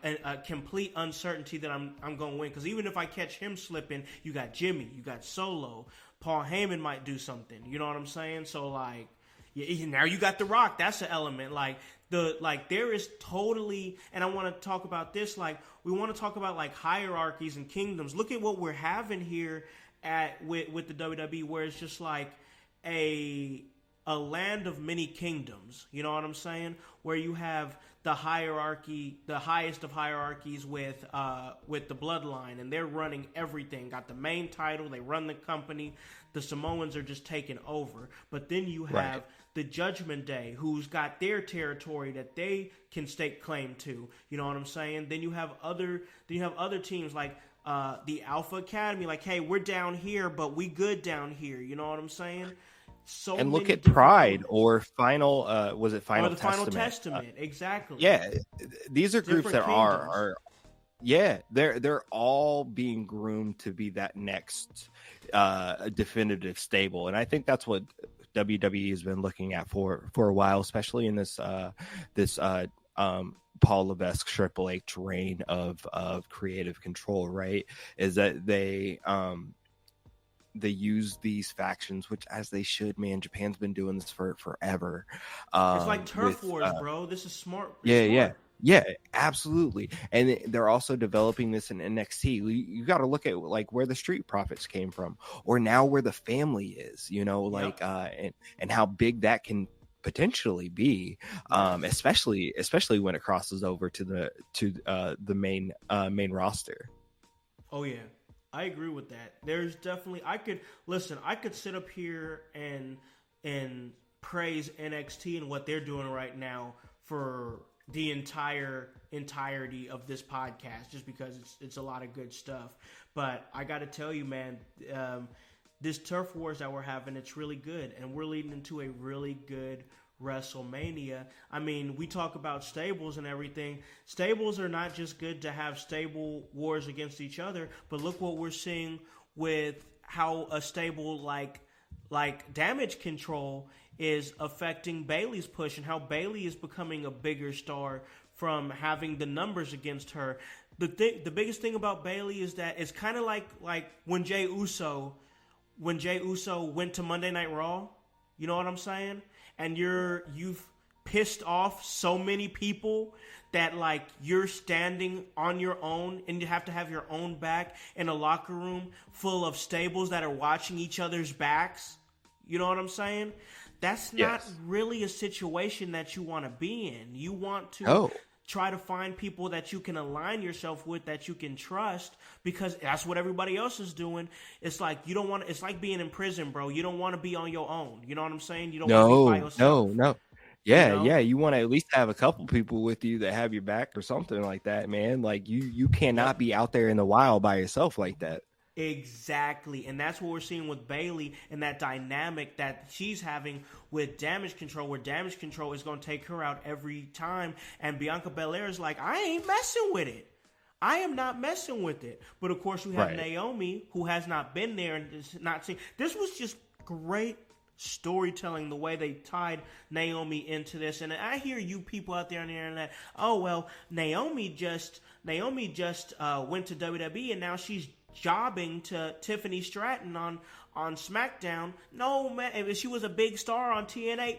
a complete uncertainty that I'm going to win. Because even if I catch him slipping, you got Jimmy, you got Solo, Paul Heyman might do something. You know what I'm saying? So like, now you got The Rock. That's an element. There is totally, and I want to talk about this. Like, we want to talk about like hierarchies and kingdoms. Look at what we're having here with the WWE, where it's just like a land of many kingdoms. You know what I'm saying? Where you have the hierarchy, the highest of hierarchies with the bloodline, and they're running everything. Got the main title, they run the company. the Samoans are just taking over. But then you have the Judgment Day, who's got their territory that they can stake claim to. You know what I'm saying? Then you have other teams like the Alpha Academy, like, hey, we're down here, but we good down here. You know what I'm saying? So and look many at different Pride elements. or Final was it Final Or the Testament? Final Testament, exactly. Yeah, these are groups Different that are they're all being groomed to be that next definitive stable, and I think that's what WWE has been looking at for a while, especially in this Paul Levesque Triple H reign of creative control, right? Is that they use these factions, which as they should, man. Japan's been doing this for forever. It's like turf wars, bro. This is smart. Yeah, absolutely. And they're also developing this in NXT. You got to look at like where the Street Profits came from, or now where the family is, you know, like and how big that can potentially be, especially when it crosses over to the main roster. Oh yeah, I agree with that. There's definitely I could sit up here and praise NXT and what they're doing right now for the entirety of this podcast, just because it's a lot of good stuff. But I got to tell you, man, this turf wars that we're having, it's really good, and we're leading into a really good Wrestlemania. I mean, we talk about stables and everything. Stables are not just good to have stable wars against each other, but look what we're seeing with how a stable like Damage Control is affecting Bayley's push, and how Bayley is becoming a bigger star from having the numbers against her. The biggest thing about Bayley is that it's kind of like when Jey Uso went to Monday Night Raw. You know what I'm saying? And you've pissed off so many people that like you're standing on your own, and you have to have your own back in a locker room full of stables that are watching each other's backs. You know what I'm saying? That's not really a situation that you want to be in. You want to try to find people that you can align yourself with, that you can trust, because that's what everybody else is doing. It's like you don't want. It's like being in prison, bro. You don't want to be on your own. You know what I'm saying? You don't want to be by yourself. No. Yeah, you want to at least have a couple people with you that have your back or something like that, man. Like you cannot be out there in the wild by yourself like that. Exactly, and that's what we're seeing with Bayley, and that dynamic that she's having with Damage Control, where Damage Control is going to take her out every time, and Bianca Belair is like, I ain't messing with it. I am not messing with it. But of course, we have Naomi, who has not been there and is not seen. This was just great storytelling, the way they tied Naomi into this. And I hear you people out there on the internet, oh well, Naomi just went to WWE and now she's jobbing to Tiffany Stratton on SmackDown. No, man, she was a big star on TNA.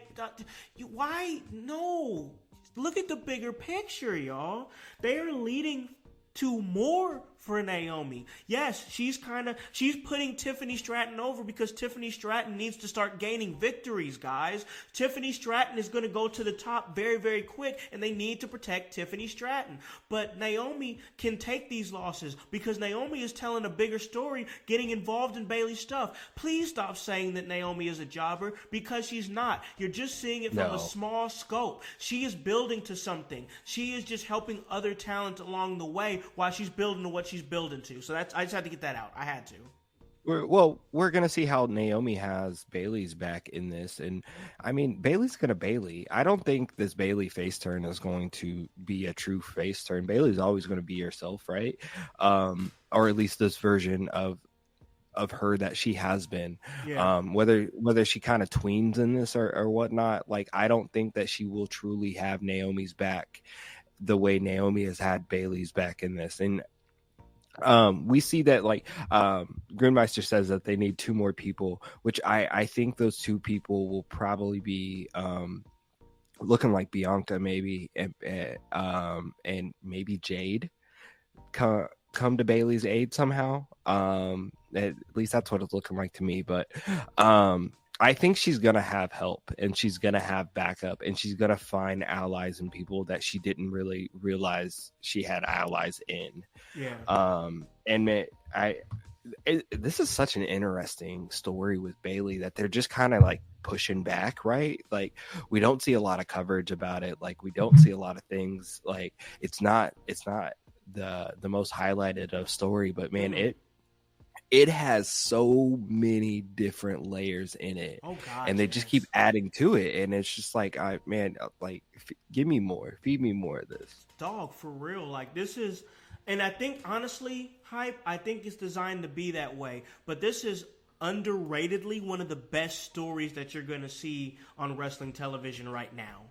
Why? No. Look at the bigger picture, y'all. They are leading to more for Naomi. Yes, she's putting Tiffany Stratton over because Tiffany Stratton needs to start gaining victories, guys. Tiffany Stratton is going to go to the top very, very quick, and they need to protect Tiffany Stratton. But Naomi can take these losses because Naomi is telling a bigger story, getting involved in Bayley's stuff. Please stop saying that Naomi is a jobber, because she's not. You're just seeing it from a small scope. She is building to something. She is just helping other talent along the way while she's building to what she's building to. So I just had to get that out. I had to. We're going to see how Naomi has Bayley's back in this. And I mean, Bayley's going to Bayley. I don't think this Bayley face turn is going to be a true face turn. Bayley's always going to be herself, right? Or at least this version of her that she has been. Yeah. Whether she kind of tweens in this or whatnot, like, I don't think that she will truly have Naomi's back the way Naomi has had Bayley's back in this. And we see that, like, Grimmeister says that they need 2 more people, which I think those 2 people will probably be looking like Bianca, maybe, and maybe Jade come to Bayley's aid somehow. At least that's what it's looking like to me. But I think she's going to have help, and she's going to have backup, and she's going to find allies and people that she didn't really realize she had allies in. Yeah. And this is such an interesting story with Bailey that they're just kind of like pushing back, right? Like we don't see a lot of coverage about it. Like we don't see a lot of things. Like it's not the most highlighted of story, but man, it has so many different layers in it. Oh God, and they just keep adding to it, and it's just like, give me more, feed me more of this. Dog, for real. Like this is, and I think honestly, Hype, I think it's designed to be that way. But this is underratedly one of the best stories that you're going to see on wrestling television right now.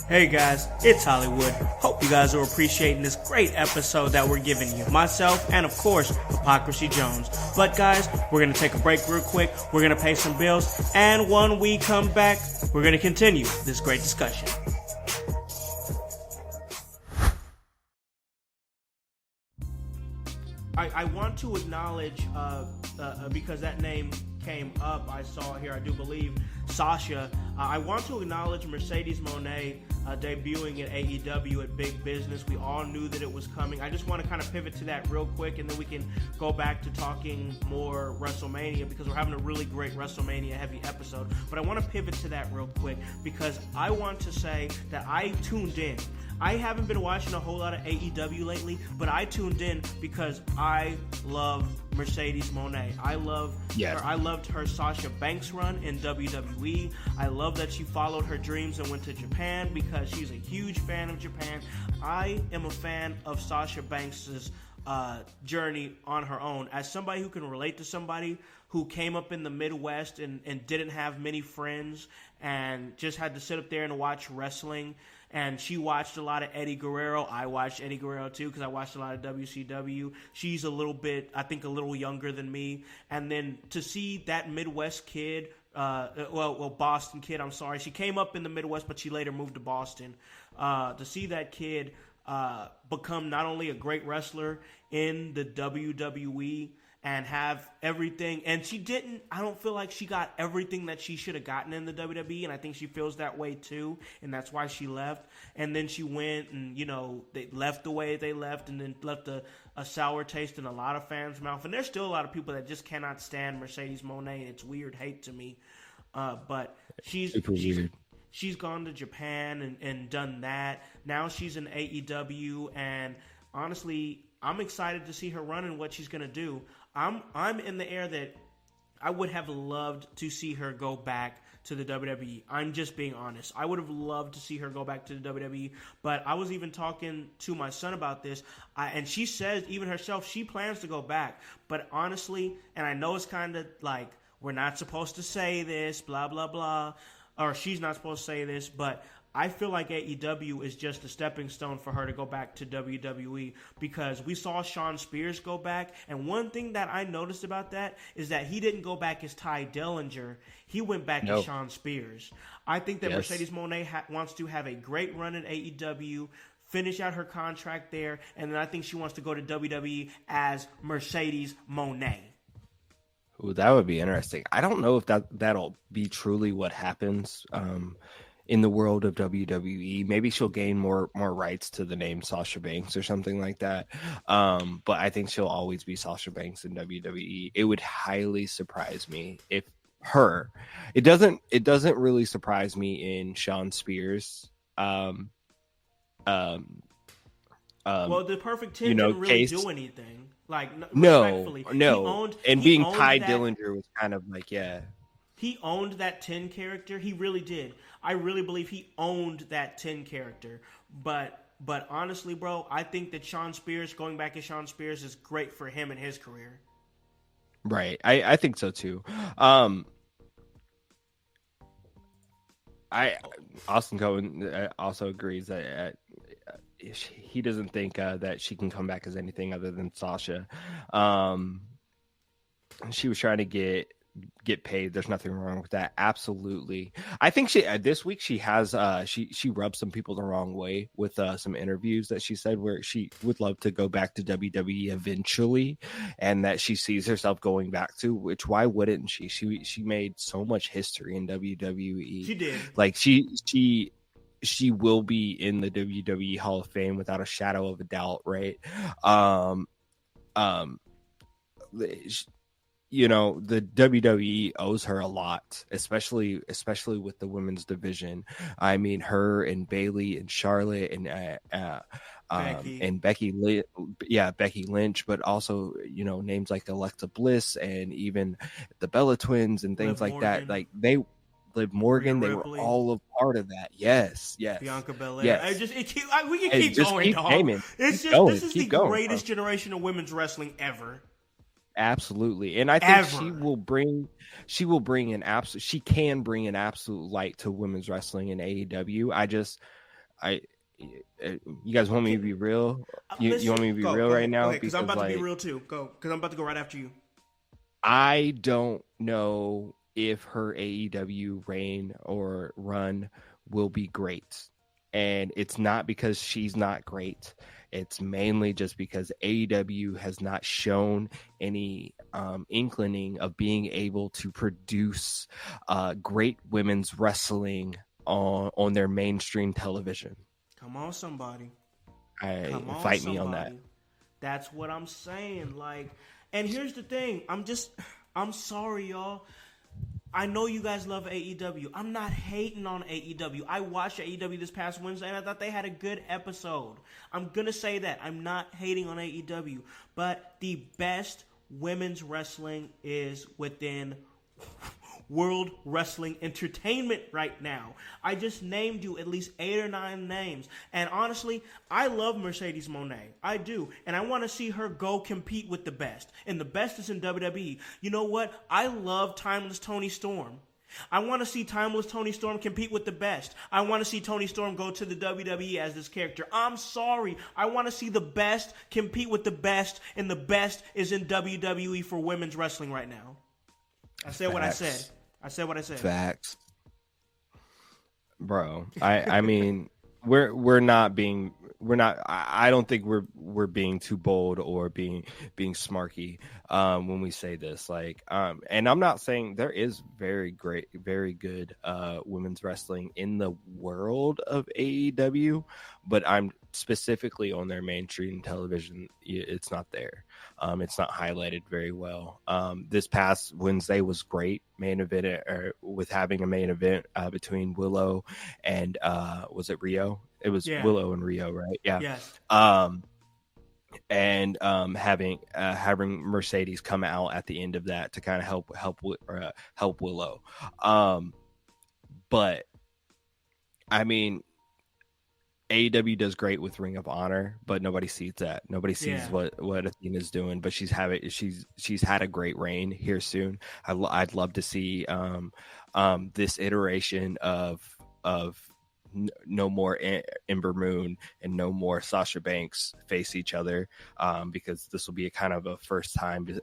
Hey guys, it's Hollywood. Hope you guys are appreciating this great episode that we're giving you. Myself and of course, Hypocrisy Jones. But guys, we're going to take a break real quick. We're going to pay some bills. And when we come back, we're going to continue this great discussion. I want to acknowledge, because that name came up, I saw here, I do believe, Sasha. I want to acknowledge Mercedes Mone debuting at AEW at Big Business. We all knew that it was coming. I just want to kind of pivot to that real quick, and then we can go back to talking more WrestleMania, because we're having a really great WrestleMania heavy episode. But I want to pivot to that real quick, because I want to say that I tuned in. I haven't been watching a whole lot of AEW lately, but I tuned in because I love Mercedes Mone. I loved her Sasha Banks run in WWE. I love that she followed her dreams and went to Japan, because she's a huge fan of Japan. I am a fan of Sasha Banks's journey on her own. As somebody who can relate to somebody who came up in the Midwest and didn't have many friends and just had to sit up there and watch wrestling. And she watched a lot of Eddie Guerrero. I watched Eddie Guerrero too, because I watched a lot of WCW. She's a little bit, I think, a little younger than me. And then to see that Midwest kid, Boston kid, I'm sorry. She came up in the Midwest, but she later moved to Boston. To see that kid become not only a great wrestler in the WWE and have everything, and I don't feel like she got everything that she should have gotten in the WWE, and I think she feels that way too, and that's why she left. And then she went and, they left the way they left, and then left a sour taste in a lot of fans' mouth. And there's still a lot of people that just cannot stand Mercedes Mone, and it's weird hate to me. But she's gone to Japan and done that. Now she's in AEW, and honestly, I'm excited to see her run and what she's going to do. I'm in the air that I would have loved to see her go back to the WWE. I'm just being honest. I would have loved to see her go back to the WWE, but I was even talking to my son about this, and she says, even herself, she plans to go back. But honestly, and I know it's kind of like, we're not supposed to say this, blah, blah, blah, or she's not supposed to say this, but I feel like AEW is just a stepping stone for her to go back to WWE, because we saw Shawn Spears go back, and one thing that I noticed about that is that he didn't go back as Ty Dillinger. He went back as Shawn Spears. I think that Mercedes Mone wants to have a great run at AEW, finish out her contract there, and then I think she wants to go to WWE as Mercedes Mone. Ooh, that would be interesting. I don't know if that'll be truly what happens in the world of WWE. Maybe she'll gain more rights to the name Sasha Banks or something like that. But I think she'll always be Sasha Banks in WWE. It would highly surprise me if her. It doesn't really surprise me in Shawn Spears. Well, the Perfect 10 didn't really do anything. Like, no. And being Ty that. Dillinger was kind of like, He owned that 10 character. He really did. I really believe he owned that 10 character. But honestly, bro, I think that Shawn Spears, going back as Shawn Spears, is great for him and his career. Right. I think so too. Austin Cohen also agrees that he doesn't think that she can come back as anything other than Sasha. She was trying to get paid. There's nothing wrong with that. Absolutely. I think this week she has she rubbed some people the wrong way with some interviews that she said where she would love to go back to WWE eventually, and that she sees herself going back to, which why wouldn't she made so much history in WWE. She did. Like she she will be in the WWE Hall of Fame without a shadow of a doubt, right? Um, um, you know, the WWE owes her a lot, especially with the women's division. I mean, her and Bayley and Charlotte and Becky Lynch, but also, you know, names like Alexa Bliss and even the Bella Twins and things like that. Like Liv Morgan, they were all a part of that. Yes. Bianca Belair. Yes. We can keep going, dog. Naming. This is the greatest generation of women's wrestling ever. Absolutely. And I think she will bring an absolute, she can bring an absolute light to women's wrestling in AEW. You guys want me to be real? You want me to be real right now? Because I'm about to be real too. Go, because I'm about to go right after you. I don't know if her AEW reign or run will be great. And it's not because she's not great. It's mainly just because AEW has not shown any inclining of being able to produce great women's wrestling on their mainstream television. Come on, somebody. Fight me on that. That's what I'm saying. Like, and here's the thing. I'm sorry, y'all. I know you guys love AEW. I'm not hating on AEW. I watched AEW this past Wednesday, and I thought they had a good episode. I'm going to say that. I'm not hating on AEW. But the best women's wrestling is within World Wrestling Entertainment right now. I just named you at least 8 or 9 names. And honestly, I love Mercedes Mone. I do. And I want to see her go compete with the best. And the best is in WWE. You know what? I love Timeless Toni Storm. I want to see Timeless Toni Storm compete with the best. I want to see Toni Storm go to the WWE as this character. I'm sorry. I want to see the best compete with the best. And the best is in WWE for women's wrestling right now. I said what I said. I said what I said. Facts, bro. I mean, we're not. I don't think we're being too bold or being smarky when we say this. Like, and I'm not saying there is very good women's wrestling in the world of AEW, but I'm specifically on their mainstream television. It's not there. It's not highlighted very well. This past Wednesday was great. Main event with having a main event between Willow and was it Rio? It was Willow and Rio, right? Yeah. Yes. And having Mercedes come out at the end of that to kind of help Willow. But I mean, AEW does great with Ring of Honor, but nobody sees that. Nobody sees what Athena's doing, but she's had a great reign here soon. I'd love to see this iteration of no more Ember Moon and no more Sasha Banks face each other, because this will be a kind of a first time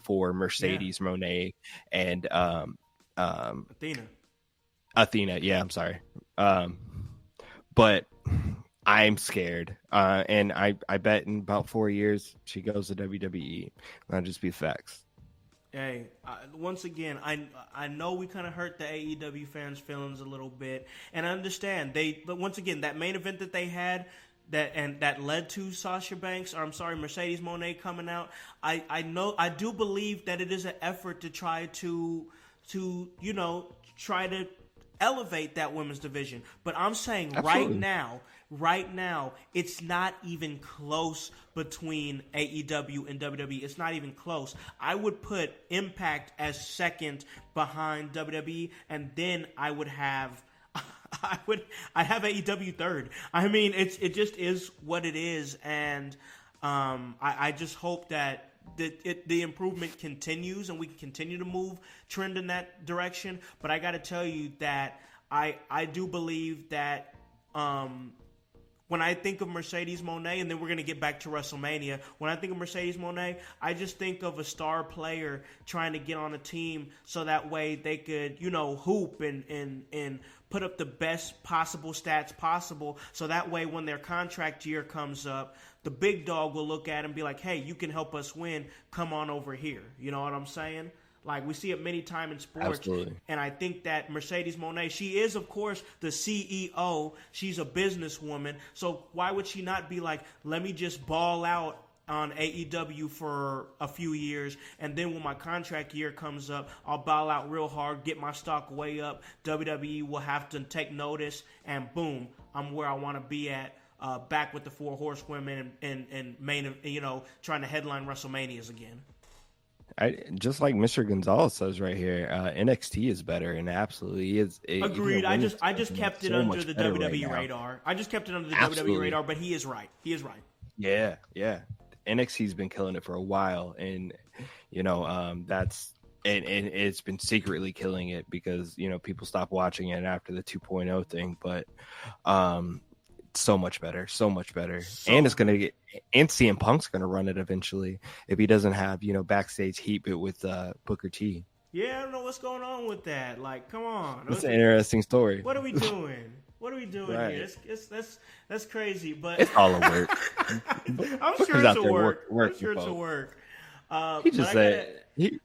for Mercedes Moné and Athena. Yeah, I'm sorry. But I'm scared. And I bet in about 4 years she goes to WWE. That'll just be facts. Hey, once again, I know we kind of hurt the AEW fans' feelings a little bit, and I understand but once again, that main event that they had that led to Sasha Banks, or I'm sorry, Mercedes Moné coming out. I do believe that it is an effort to try to elevate that women's division. But I'm saying right now, it's not even close between AEW and WWE. It's not even close. I would put Impact as second behind WWE, and then I would have I have AEW third. I mean, it just is what it is, and I just hope that the improvement continues and we can continue to trend in that direction. But I got to tell you that I do believe that when I think of Mercedes Moné, and then we're going to get back to WrestleMania, when I think of Mercedes Moné, I just think of a star player trying to get on a team so that way they could, hoop and put up the best possible stats possible, so that way when their contract year comes up, the big dog will look at him and be like, hey, you can help us win. Come on over here. You know what I'm saying? Like, we see it many times in sports. Absolutely. And I think that Mercedes Moné, she is, of course, the CEO. She's a businesswoman. So why would she not be like, let me just ball out on AEW for a few years, and then when my contract year comes up, I'll ball out real hard, get my stock way up. WWE will have to take notice, and boom, I'm where I want to be at, back with the Four Horsewomen and main, trying to headline WrestleManias again. Just like Mr. Gonzalez says right here, NXT is better, and absolutely is. Agreed. I just kept it under the WWE radar. I just kept it under the WWE radar, but he is right. He is right. Yeah. NXT's been killing it for a while, and that's and it's been secretly killing it because people stopped watching it after the 2.0 thing, but so much better, and it's gonna get, and CM Punk's gonna run it eventually if he doesn't have backstage heat with Booker T. Yeah, I don't know what's going on with that. Like, come on, it's an interesting story. What are we doing? What are we doing right. here? That's crazy, but it's all a work. I'm sure it's a work. I'm sure it's a work. He just said he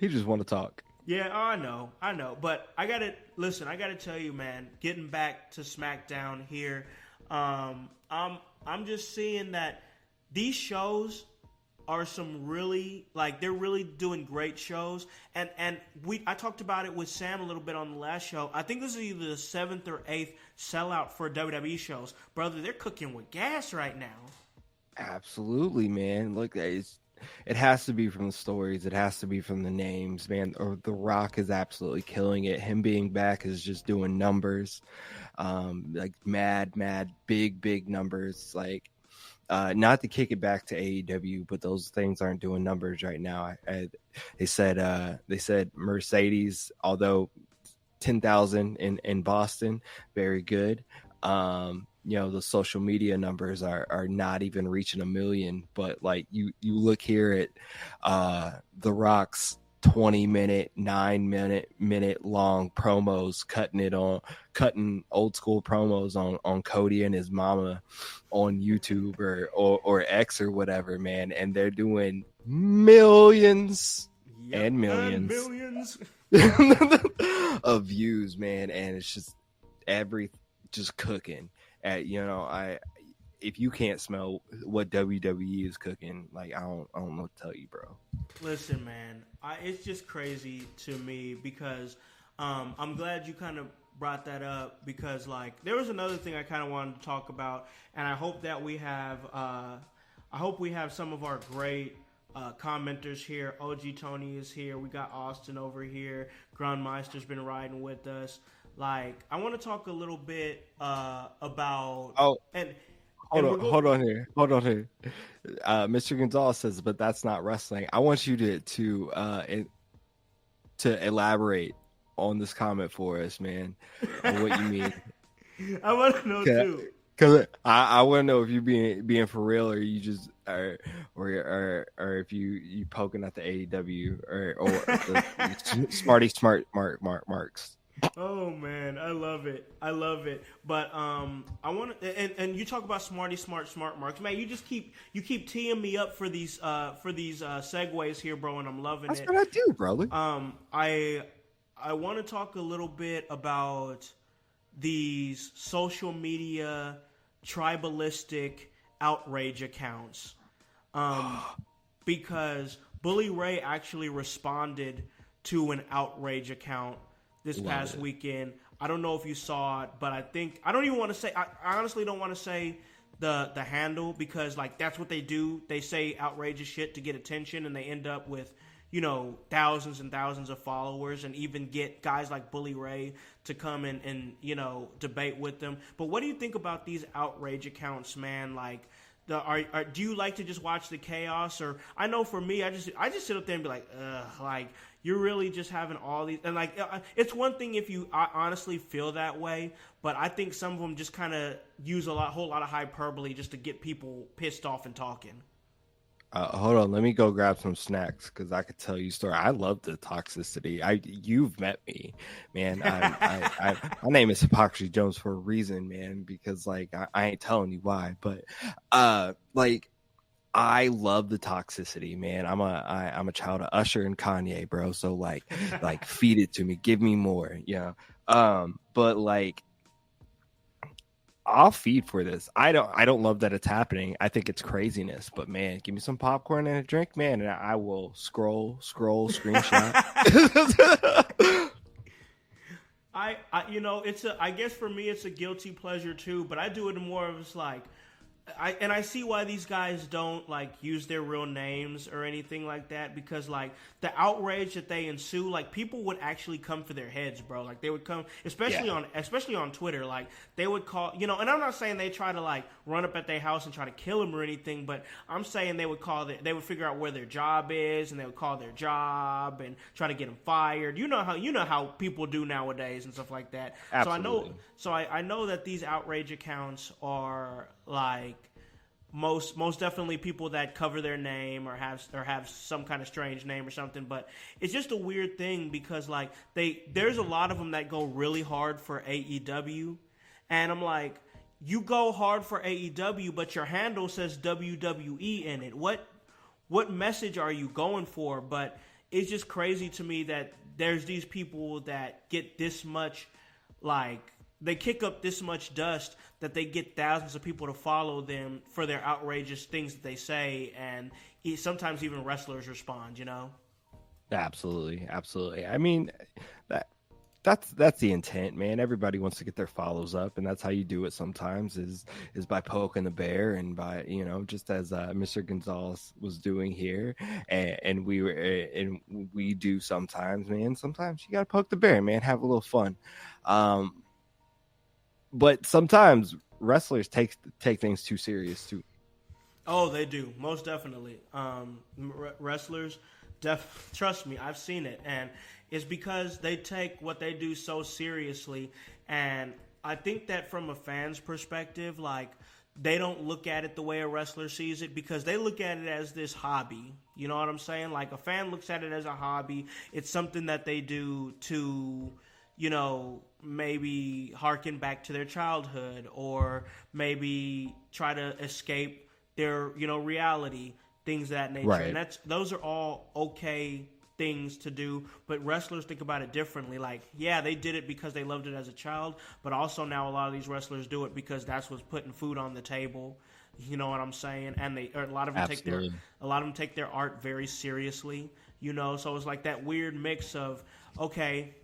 just want to talk. Yeah, I know. But I gotta tell you, man. Getting back to SmackDown here, I'm just seeing that these shows are some really, they're really doing great shows, and I talked about it with Sam a little bit on the last show. I think this is either the 7th or 8th sellout for WWE shows. Brother, they're cooking with gas right now. Absolutely, man. Look, it has to be from the stories. It has to be from the names, man. Or The Rock is absolutely killing it. Him being back is just doing numbers, mad, big numbers. Not to kick it back to AEW, but those things aren't doing numbers right now. They said Mercedes, although 10,000 in Boston, very good. The social media numbers are not even reaching 1 million, but you look here at The Rock's 20-minute, 9-minute long promos, cutting old school promos on Cody and his mama on YouTube or X or whatever, man, and they're doing millions and millions of views, man, and it's just just cooking. If you can't smell what WWE is cooking, I don't know what to tell you, bro. Listen, man, it's just crazy to me because I'm glad you kind of brought that up because there was another thing I kind of wanted to talk about, and I hope that we have some of our great commenters here. OG Tony is here. We got Austin over here. Grandmeister's been riding with us. I want to talk a little bit about Hold on here. Mr. Gonzalez says, but that's not wrestling. I want you to elaborate on this comment for us, man, on what you mean. I want to know too. Because I want to know if you're being for real, or you just or if you poking at the AEW or the Smarty Smart Marks. Oh man, I love it. But I want to, and you talk about Smarty Smart Marks, man. You keep teeing me up for these segues here, bro, and I'm loving it. That's what I do, brother. I want to talk a little bit about these social media tribalistic outrage accounts, because Bully Ray actually responded to an outrage account this past weekend. I don't know if you saw it, but I don't even want to say, I honestly don't want to say the handle because that's what they do. They say outrageous shit to get attention, and they end up with, thousands and thousands of followers, and even get guys like Bully Ray to come and debate with them. But what do you think about these outrage accounts, man? Do you like to just watch the chaos? Or I know for me, I just sit up there and be like, ugh, you're really just having all these, and it's one thing if you honestly feel that way, but I think some of them just kind of use whole lot of hyperbole just to get people pissed off and talking. Hold on, let me go grab some snacks because I could tell you a story. I love the toxicity. You've met me, man. My name is Hypocrisy Jones for a reason, man. Because I ain't telling you why, but I love the toxicity, man. I'm a child of Usher and Kanye, bro. So like feed it to me, give me more, but like I'll feed for this. I don't love that it's happening. I think it's craziness, but man, give me some popcorn and a drink, man, and I will scroll, screenshot. I guess for me it's a guilty pleasure too, but I do it more of it's like I see why these guys don't like use their real names or anything like that, because like the outrage that they ensue, like people would actually come for their heads, bro. Like they would come, especially on Twitter, like they would call, and I'm not saying they try to like run up at their house and try to kill them or anything, but I'm saying they would figure out where their job is and they would call their job and try to get them fired. You know how people do nowadays and stuff like that. Absolutely. So I know that these outrage accounts are like most definitely people that cover their name or have some kind of strange name or something, but it's just a weird thing because like there's a lot of them that go really hard for AEW, and I'm like, you go hard for AEW but your handle says WWE in it. What message are you going for? But it's just crazy to me that there's these people that get this much, like they kick up this much dust that they get thousands of people to follow them for their outrageous things that they say, and sometimes even wrestlers respond, Absolutely. I mean, that's the intent, man. Everybody wants to get their follows up, and that's how you do it sometimes is by poking the bear and by, just as Mr. Gonzalez was doing here, and we do sometimes, man. Sometimes you got to poke the bear, man. Have a little fun. But sometimes wrestlers take things too serious too. Oh, they do, most definitely. Wrestlers, trust me, I've seen it, and it's because they take what they do so seriously. And I think that from a fan's perspective, like they don't look at it the way a wrestler sees it, because they look at it as this hobby. You know what I'm saying? Like a fan looks at it as a hobby. It's something that they do to, maybe harken back to their childhood, or maybe try to escape their, reality, things of that nature. Right. And those are all okay things to do, but wrestlers think about it differently. Like, yeah, they did it because they loved it as a child, but also now a lot of these wrestlers do it because that's what's putting food on the table. You know what I'm saying? And a lot of them take their art very seriously. So it's like that weird mix of, okay,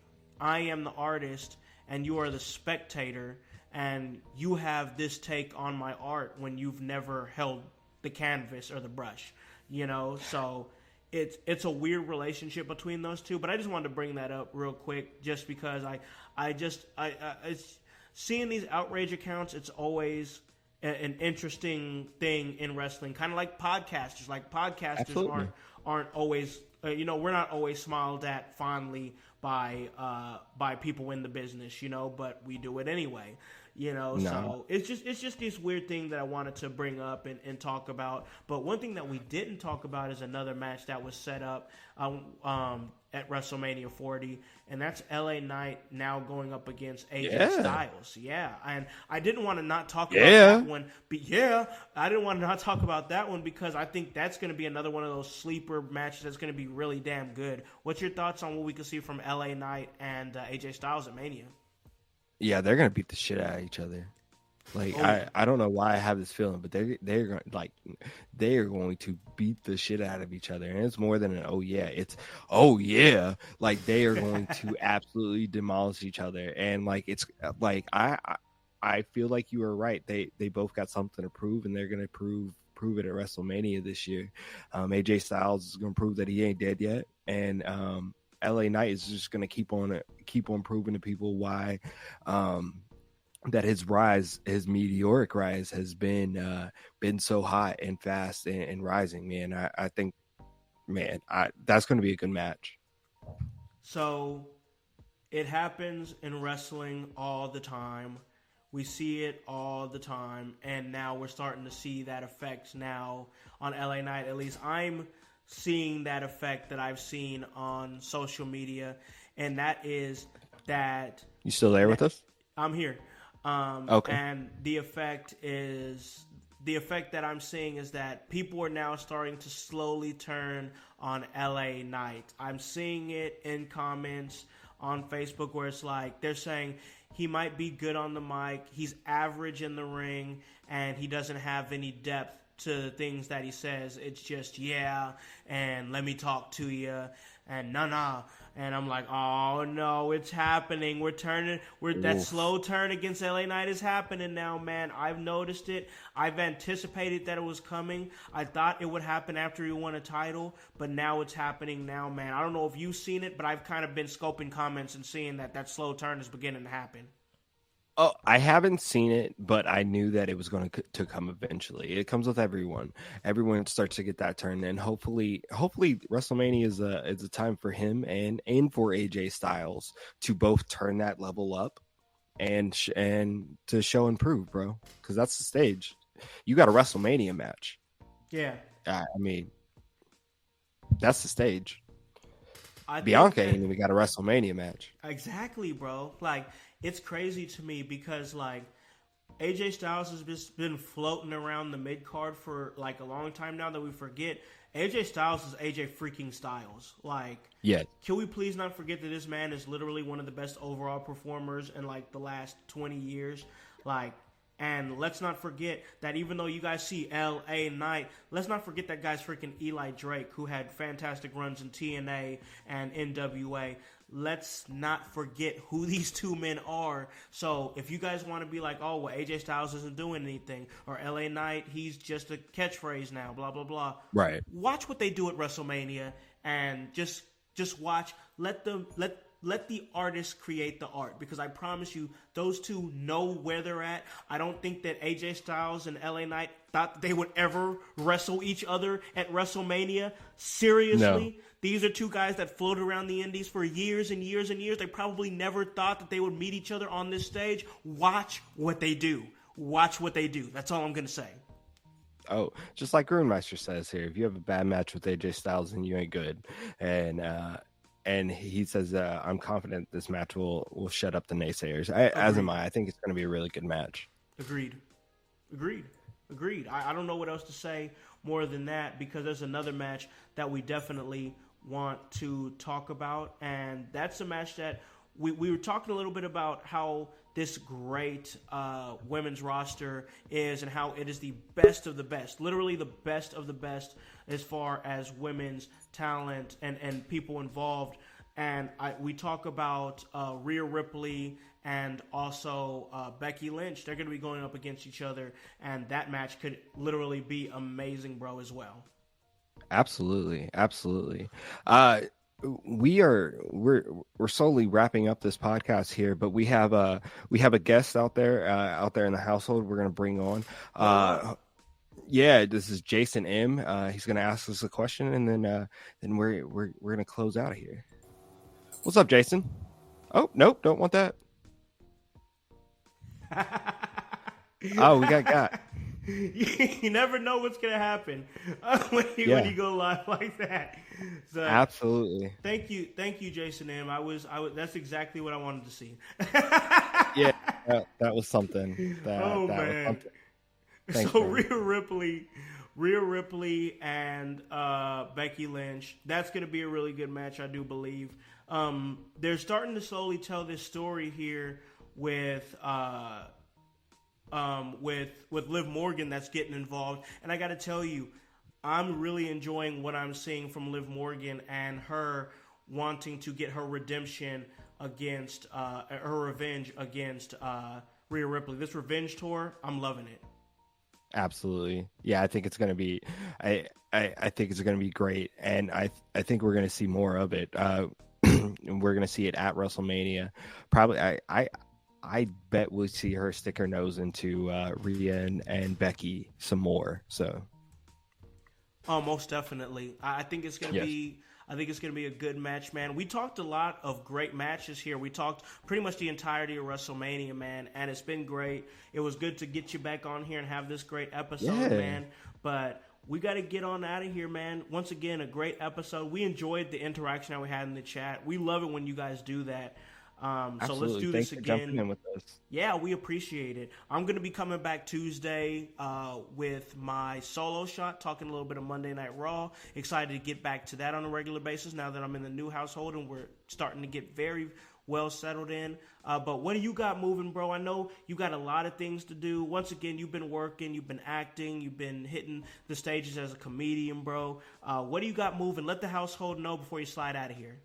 I am the artist and you are the spectator, and you have this take on my art when you've never held the canvas or the brush, so it's a weird relationship between those two. But I just wanted to bring that up real quick, just because it's seeing these outrage accounts. It's always an interesting thing in wrestling, kind of like podcasters. Like podcasters Absolutely. aren't always, we're not always smiled at fondly by people in the business, but we do it anyway, No. So it's just this weird thing that I wanted to bring up and talk about. But one thing that we didn't talk about is another match that was set up at WrestleMania 40, and that's LA Knight now going up against AJ Styles. Yeah, and I didn't want to not talk about that one, but I didn't want to not talk about that one because I think that's going to be another one of those sleeper matches that's going to be really damn good. What's your thoughts on what we could see from LA Knight and AJ Styles at Mania? Yeah, they're gonna beat the shit out of each other. Like I don't know why I have this feeling, but they're going to beat the shit out of each other, and it's more than an it's like they are going to absolutely demolish each other, and like it's like I feel like you are right. They both got something to prove, and they're gonna prove it at WrestleMania this year. AJ Styles is gonna prove that he ain't dead yet, and LA Knight is just gonna keep on proving to people why that his meteoric rise has been so hot and fast and rising, man. I think, man, that's going to be a good match. So it happens in wrestling all the time. We see it all the time, and now we're starting to see that effect now on LA Knight. At least I'm seeing that effect that I've seen on social media, and that is that... You still there with us? I'm here. Okay. And the effect is the effect that I'm seeing is that people are now starting to slowly turn on LA Knight. I'm seeing it in comments on Facebook where it's like they're saying he might be good on the mic, he's average in the ring, and he doesn't have any depth to the things that he says. It's just yeah, and let me talk to you, and nah. And I'm like, oh no, it's happening. That slow turn against LA Knight is happening now, man. I've noticed it. I've anticipated that it was coming. I thought it would happen after he won a title, but now it's happening now, man. I don't know if you've seen it, but I've kind of been scoping comments and seeing that slow turn is beginning to happen. Oh, I haven't seen it, but I knew that it was going to come eventually. It comes with everyone. Everyone starts to get that turn, and hopefully, WrestleMania is a time for him and for AJ Styles to both turn that level up and to show and prove, bro. Because that's the stage. You got a WrestleMania match. Yeah. I mean, that's the stage. I Bianca ain't even got a WrestleMania match. Exactly, bro. Like, it's crazy to me because, like, AJ Styles has just been floating around the mid-card for, like, a long time now that we forget. AJ Styles is AJ freaking Styles. Like, yeah. Can we please not forget that this man is literally one of the best overall performers in, like, the last 20 years? Like, and let's not forget that even though you guys see LA Knight, let's not forget that guy's freaking Eli Drake, who had fantastic runs in TNA and NWA. Let's not forget who these two men are. So if you guys want to be like, oh, well, AJ Styles isn't doing anything, or LA Knight, he's just a catchphrase now, blah, blah, blah. Right. Watch what they do at WrestleMania and just watch. Let the artists create the art, because I promise you, those two know where they're at. I don't think that AJ Styles and LA Knight thought that they would ever wrestle each other at WrestleMania. Seriously? No. These are two guys that floated around the indies for years and years and years. They probably never thought that they would meet each other on this stage. Watch what they do. Watch what they do. That's all I'm going to say. Oh, just like Groomeister says here, if you have a bad match with AJ Styles, then you ain't good. And he says, I'm confident this match will shut up the naysayers. As am I. I think it's going to be a really good match. Agreed. I don't know what else to say more than that, because there's another match that we definitely want to talk about. And that's a match that we were talking a little bit about how this great women's roster is and how it is the best of the best, literally the best of the best as far as women's talent and people involved. And we talk about Rhea Ripley and also Becky Lynch. They're going to be going up against each other, and that match could literally be amazing, bro, as well. Absolutely. We're slowly wrapping up this podcast here, but we have a guest out there in the household we're going to bring on. Yeah, this is Jason M. He's going to ask us a question, and then we're going to close out of here. What's up, Jason? Oh, nope, don't want that. Oh, we got. You never know what's gonna happen when you go live like that. So, absolutely. Thank you, Jason M. I was. That's exactly what I wanted to see. Yeah, that was something. Man. Was something. Thanks, so man. Rhea Ripley and Becky Lynch. That's gonna be a really good match, I do believe. They're starting to slowly tell this story here with Liv Morgan that's getting involved, and I got to tell you, I'm really enjoying what I'm seeing from Liv Morgan and her wanting to get her redemption against her revenge against Rhea Ripley. This revenge tour, I'm loving it. Absolutely, yeah. I think it's gonna be, I think it's gonna be great, and I think we're gonna see more of it. And we're gonna see it at WrestleMania. Probably, I bet we'll see her stick her nose into Rhea and Becky some more. So, oh, most definitely. I think it's gonna be. I think it's gonna be a good match, man. We talked a lot of great matches here. We talked pretty much the entirety of WrestleMania, man, and it's been great. It was good to get you back on here and have this great episode, man. But we got to get on out of here, man. Once again, a great episode. We enjoyed the interaction that we had in the chat. We love it when you guys do that. So let's Absolutely. do Thanks this for jumping again. in with us. Yeah, we appreciate it. I'm going to be coming back Tuesday with my solo shot, talking a little bit of Monday Night Raw. Excited to get back to that on a regular basis now that I'm in the new household and we're starting to get very well settled in. But what do you got moving, bro? I know you got a lot of things to do. Once again, you've been working, you've been acting, you've been hitting the stages as a comedian, bro. What do you got moving? Let the household know before you slide out of here.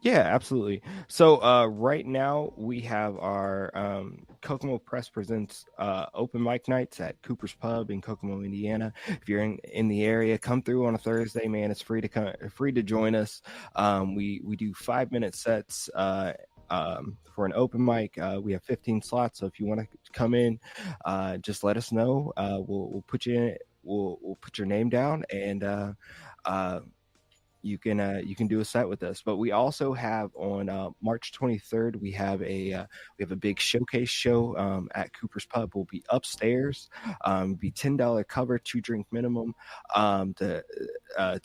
Yeah, absolutely. So right now we have our Kokomo Press presents open mic nights at Cooper's Pub in Kokomo, Indiana. If you're in the area, come through on a Thursday, man. It's free to join us. We do 5-minute sets for an open mic. We have 15 slots, so if you want to come in, just let us know. We'll put you in. We'll put your name down and. You can do a set with us. But we also have on March 23rd we have a big showcase show at Cooper's Pub. We'll be upstairs. Be $10 cover, 2-drink minimum to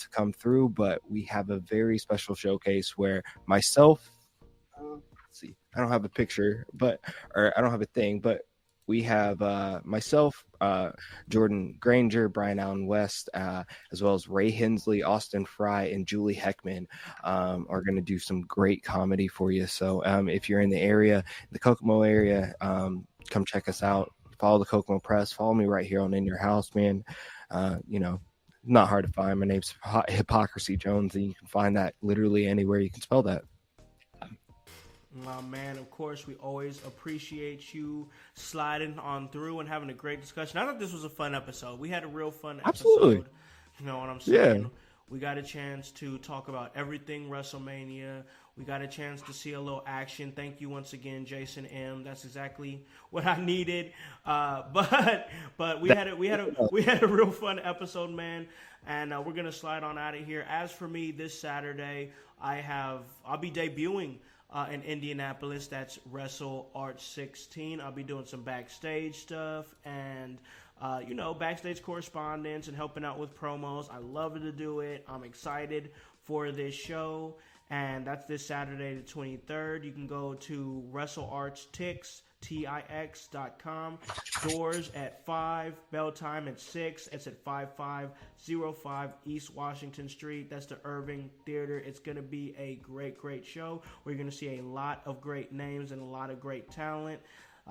come through. But we have a very special showcase where myself, let's see, I don't have a picture, or I don't have a thing, but we have myself, Jordan Granger, Brian Allen West, as well as Ray Hensley, Austin Fry, and Julie Heckman are going to do some great comedy for you. So if you're in the area, the Kokomo area, come check us out. Follow the Kokomo Press. Follow me right here on In Your House, man. Not hard to find. My name's Hypocrisy Jones, and you can find that literally anywhere you can spell that. Man, of course, we always appreciate you sliding on through and having a great discussion. I thought this was a fun episode. We had a real fun episode. Absolutely. You know what I'm saying? Yeah. We got a chance to talk about everything WrestleMania. We got a chance to see a little action. Thank you once again, Jason M. That's exactly what I needed. But we had a real fun episode, man. And we're gonna slide on out of here. As for me, this Saturday, I'll be debuting in Indianapolis. That's Wrestle Arch 16. I'll be doing some backstage stuff and backstage correspondence and helping out with promos. I love to do it. I'm excited for this show, and that's this Saturday the 23rd. You can go to WrestleArchTix, TIX.com. Doors at 5, bell time at 6. It's at 5505 East Washington Street. That's the Irving Theater. It's going to be a great, great show. We're going to see a lot of great names and a lot of great talent,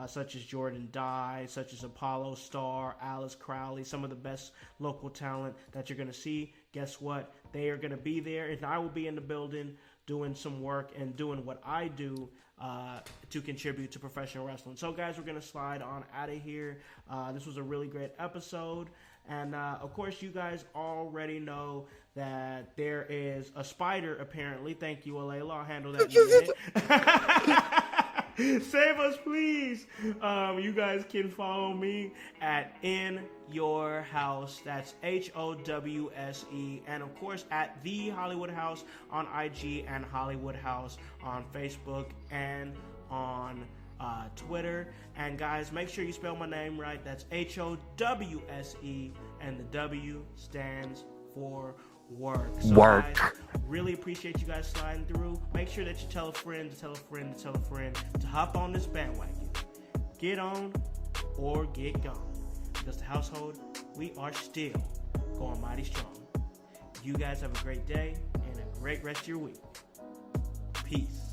such as Jordan Dye, such as Apollo Star, Alice Crowley, some of the best local talent that you're going to see. Guess what? They are going to be there, and I will be in the building doing some work and doing what I do to contribute to professional wrestling. So, guys, we're going to slide on out of here. This was a really great episode. And, of course, you guys already know that there is a spider, apparently. Thank you, Alayla. I'll handle that in a minute. Save us, please. You guys can follow me at In Your House. That's HOWSE. And, of course, at The Hollywood House on IG and Hollywood House on Facebook and on Twitter. And, guys, make sure you spell my name right. That's HOWSE. And the W stands for work. So, guys, really appreciate you guys sliding through. Make sure that you tell a friend to tell a friend to tell a friend to hop on this bandwagon. Get on or get gone. Because the household, we are still going mighty strong. You guys have a great day and a great rest of your week. Peace.